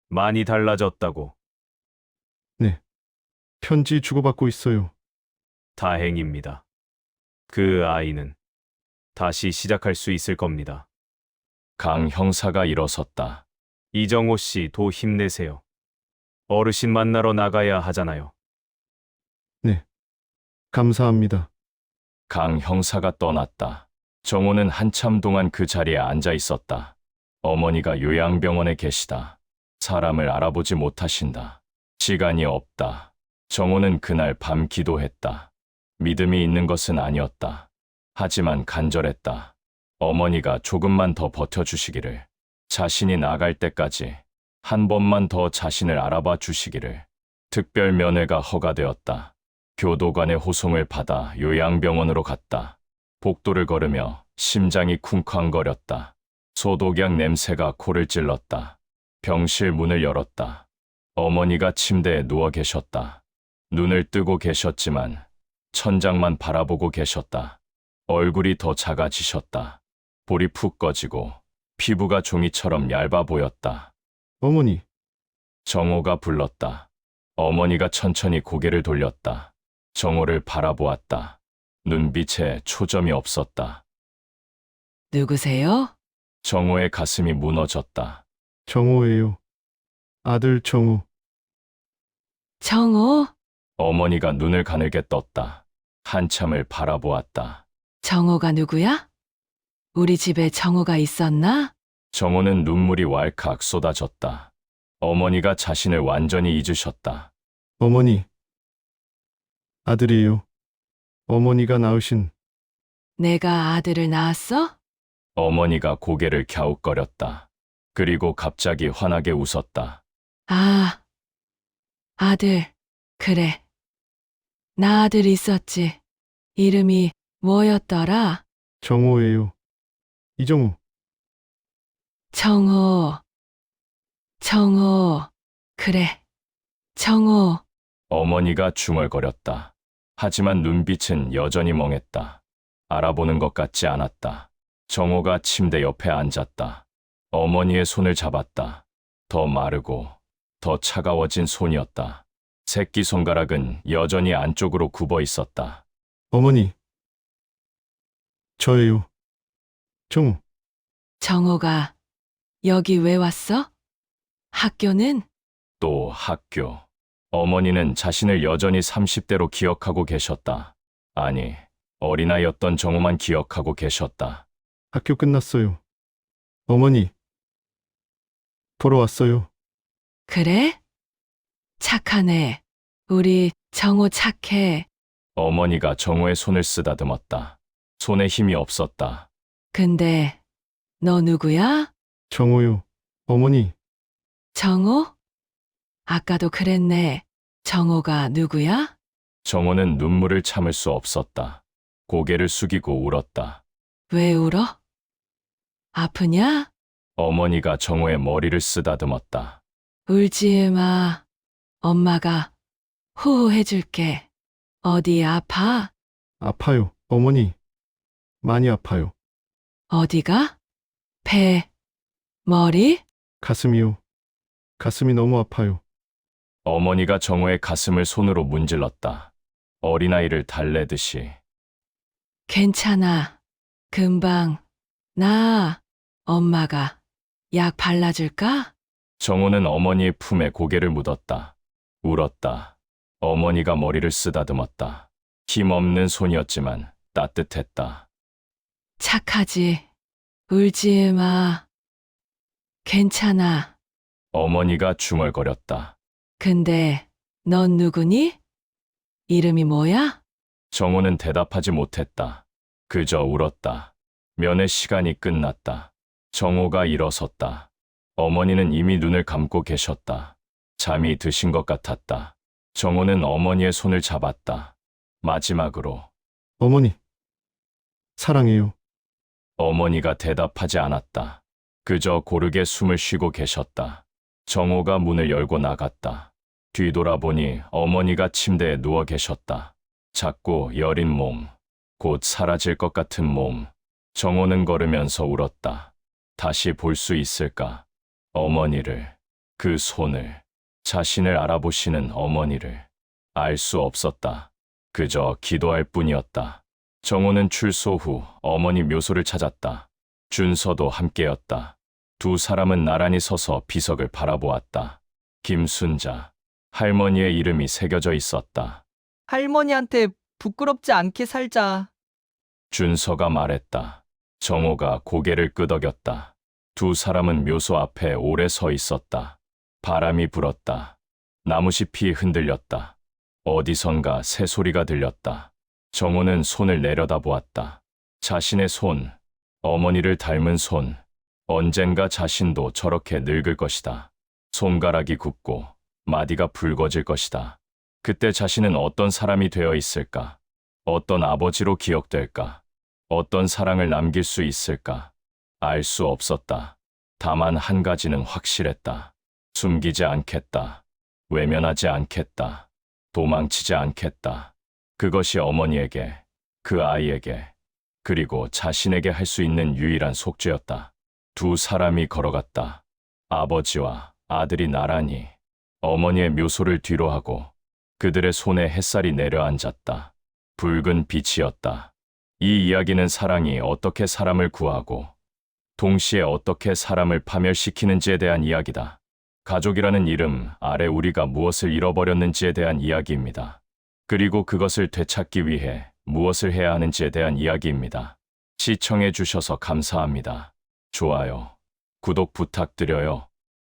많이 달라졌다고. 편지 주고받고 있어요. 다행입니다. 그 아이는 다시 시작할 수 있을 겁니다. 강 형사가 일어섰다. 이정호 씨도 힘내세요. 어르신 만나러 나가야 하잖아요. 감사합니다. 강 형사가 떠났다. 정호는 한참 동안 그 자리에 앉아 있었다. 어머니가 요양병원에 계시다. 사람을 알아보지 못하신다. 시간이 없다. 정호는 그날 밤 기도했다. 믿음이 있는 것은 아니었다. 하지만 간절했다. 어머니가 조금만 더 버텨주시기를, 자신이 나갈 때까지 한 번만 더 자신을 알아봐 주시기를. 특별 면회가 허가되었다. 교도관의 호송을 받아 요양병원으로 갔다. 복도를 걸으며 심장이 쿵쾅거렸다. 소독약 냄새가 코를 찔렀다. 병실 문을 열었다. 어머니가 침대에 누워 계셨다. 눈을 뜨고 계셨지만 천장만 바라보고 계셨다. 얼굴이 더 작아지셨다. 볼이 푹 꺼지고 피부가 종이처럼 얇아 보였다. 어머니, 정호가 불렀다. 어머니가 천천히 고개를 돌렸다. 정호를 바라보았다. 눈빛에 초점이 없었다. 누구세요? 정호의 가슴이 무너졌다. 정호예요. 아들 정호. 정호? 어머니가 눈을 가늘게 떴다. 한참을 바라보았다. 정호가 누구야? 우리 집에 정호가 있었나? 정호는 눈물이 왈칵 쏟아졌다. 어머니가 자신을 완전히 잊으셨다. 어머니. 아들이에요. 어머니가 낳으신 내가 아들을 낳았어? 어머니가 고개를 갸웃거렸다. 그리고 갑자기 환하게 웃었다. 아, 아들, 그래. 나 아들 있었지. 이름이 뭐였더라? 정호예요. 이정호. 정호. 정호. 그래. 정호. 어머니가 중얼거렸다. 하지만 눈빛은 여전히 멍했다. 알아보는 것 같지 않았다. 정호가 침대 옆에 앉았다. 어머니의 손을 잡았다. 더 마르고 더 차가워진 손이었다. 새끼손가락은 여전히 안쪽으로 굽어 있었다. 어머니. 저예요. 정호. 정호가 여기 왜 왔어? 학교는? 또 학교. 어머니는 자신을 여전히 30대로 기억하고 계셨다. 아니, 어린아이였던 정호만 기억하고 계셨다. 학교 끝났어요. 어머니. 보러 왔어요. 그래? 착하네. 우리 정호 착해. 어머니가 정호의 손을 쓰다듬었다. 손에 힘이 없었다. 근데 너 누구야? 정호요. 어머니. 정호? 아까도 그랬네. 정호가 누구야? 정호는 눈물을 참을 수 없었다. 고개를 숙이고 울었다. 왜 울어? 아프냐? 어머니가 정호의 머리를 쓰다듬었다. 울지 마. 엄마가 호호해줄게. 어디 아파? 아파요. 어머니. 많이 아파요. 어디가? 배, 머리? 가슴이요. 가슴이 너무 아파요. 어머니가 정호의 가슴을 손으로 문질렀다. 어린아이를 달래듯이. 괜찮아. 금방 나아. 엄마가 약 발라줄까? 정호는 어머니의 품에 고개를 묻었다. 울었다. 어머니가 머리를 쓰다듬었다. 힘없는 손이었지만 따뜻했다. 착하지. 울지 마. 괜찮아. 어머니가 중얼거렸다. 근데 넌 누구니? 이름이 뭐야? 정호는 대답하지 못했다. 그저 울었다. 면회 시간이 끝났다. 정호가 일어섰다. 어머니는 이미 눈을 감고 계셨다. 잠이 드신 것 같았다. 정호는 어머니의 손을 잡았다. 마지막으로 어머니, 사랑해요. 어머니가 대답하지 않았다. 그저 고르게 숨을 쉬고 계셨다. 정호가 문을 열고 나갔다. 뒤돌아보니 어머니가 침대에 누워 계셨다. 작고 여린 몸, 곧 사라질 것 같은 몸. 정호는 걸으면서 울었다. 다시 볼 수 있을까? 어머니를, 그 손을, 자신을 알아보시는 어머니를. 알 수 없었다. 그저 기도할 뿐이었다. 정호는 출소 후 어머니 묘소를 찾았다. 준서도 함께였다. 두 사람은 나란히 서서 비석을 바라보았다. 김순자, 할머니의 이름이 새겨져 있었다. 할머니한테 부끄럽지 않게 살자. 준서가 말했다. 정호가 고개를 끄덕였다. 두 사람은 묘소 앞에 오래 서 있었다. 바람이 불었다. 나무잎이 흔들렸다. 어디선가 새소리가 들렸다. 정호는 손을 내려다보았다. 자신의 손, 어머니를 닮은 손. 언젠가 자신도 저렇게 늙을 것이다. 손가락이 굽고 마디가 붉어질 것이다. 그때 자신은 어떤 사람이 되어 있을까? 어떤 아버지로 기억될까? 어떤 사랑을 남길 수 있을까? 알 수 없었다. 다만 한 가지는 확실했다. 숨기지 않겠다. 외면하지 않겠다. 도망치지 않겠다. 그것이 어머니에게, 그 아이에게, 그리고 자신에게 할 수 있는 유일한 속죄였다. 두 사람이 걸어갔다. 아버지와 아들이 나란히 어머니의 묘소를 뒤로하고 그들의 손에 햇살이 내려앉았다. 붉은 빛이었다. 이 이야기는 사랑이 어떻게 사람을 구하고 동시에 어떻게 사람을 파멸시키는지에 대한 이야기다. 가족이라는 이름 아래 우리가 무엇을 잃어버렸는지에 대한 이야기입니다. 그리고 그것을 되찾기 위해 무엇을 해야 하는지에 대한 이야기입니다. 시청해 주셔서 감사합니다. 좋아요, 구독 부탁드려요.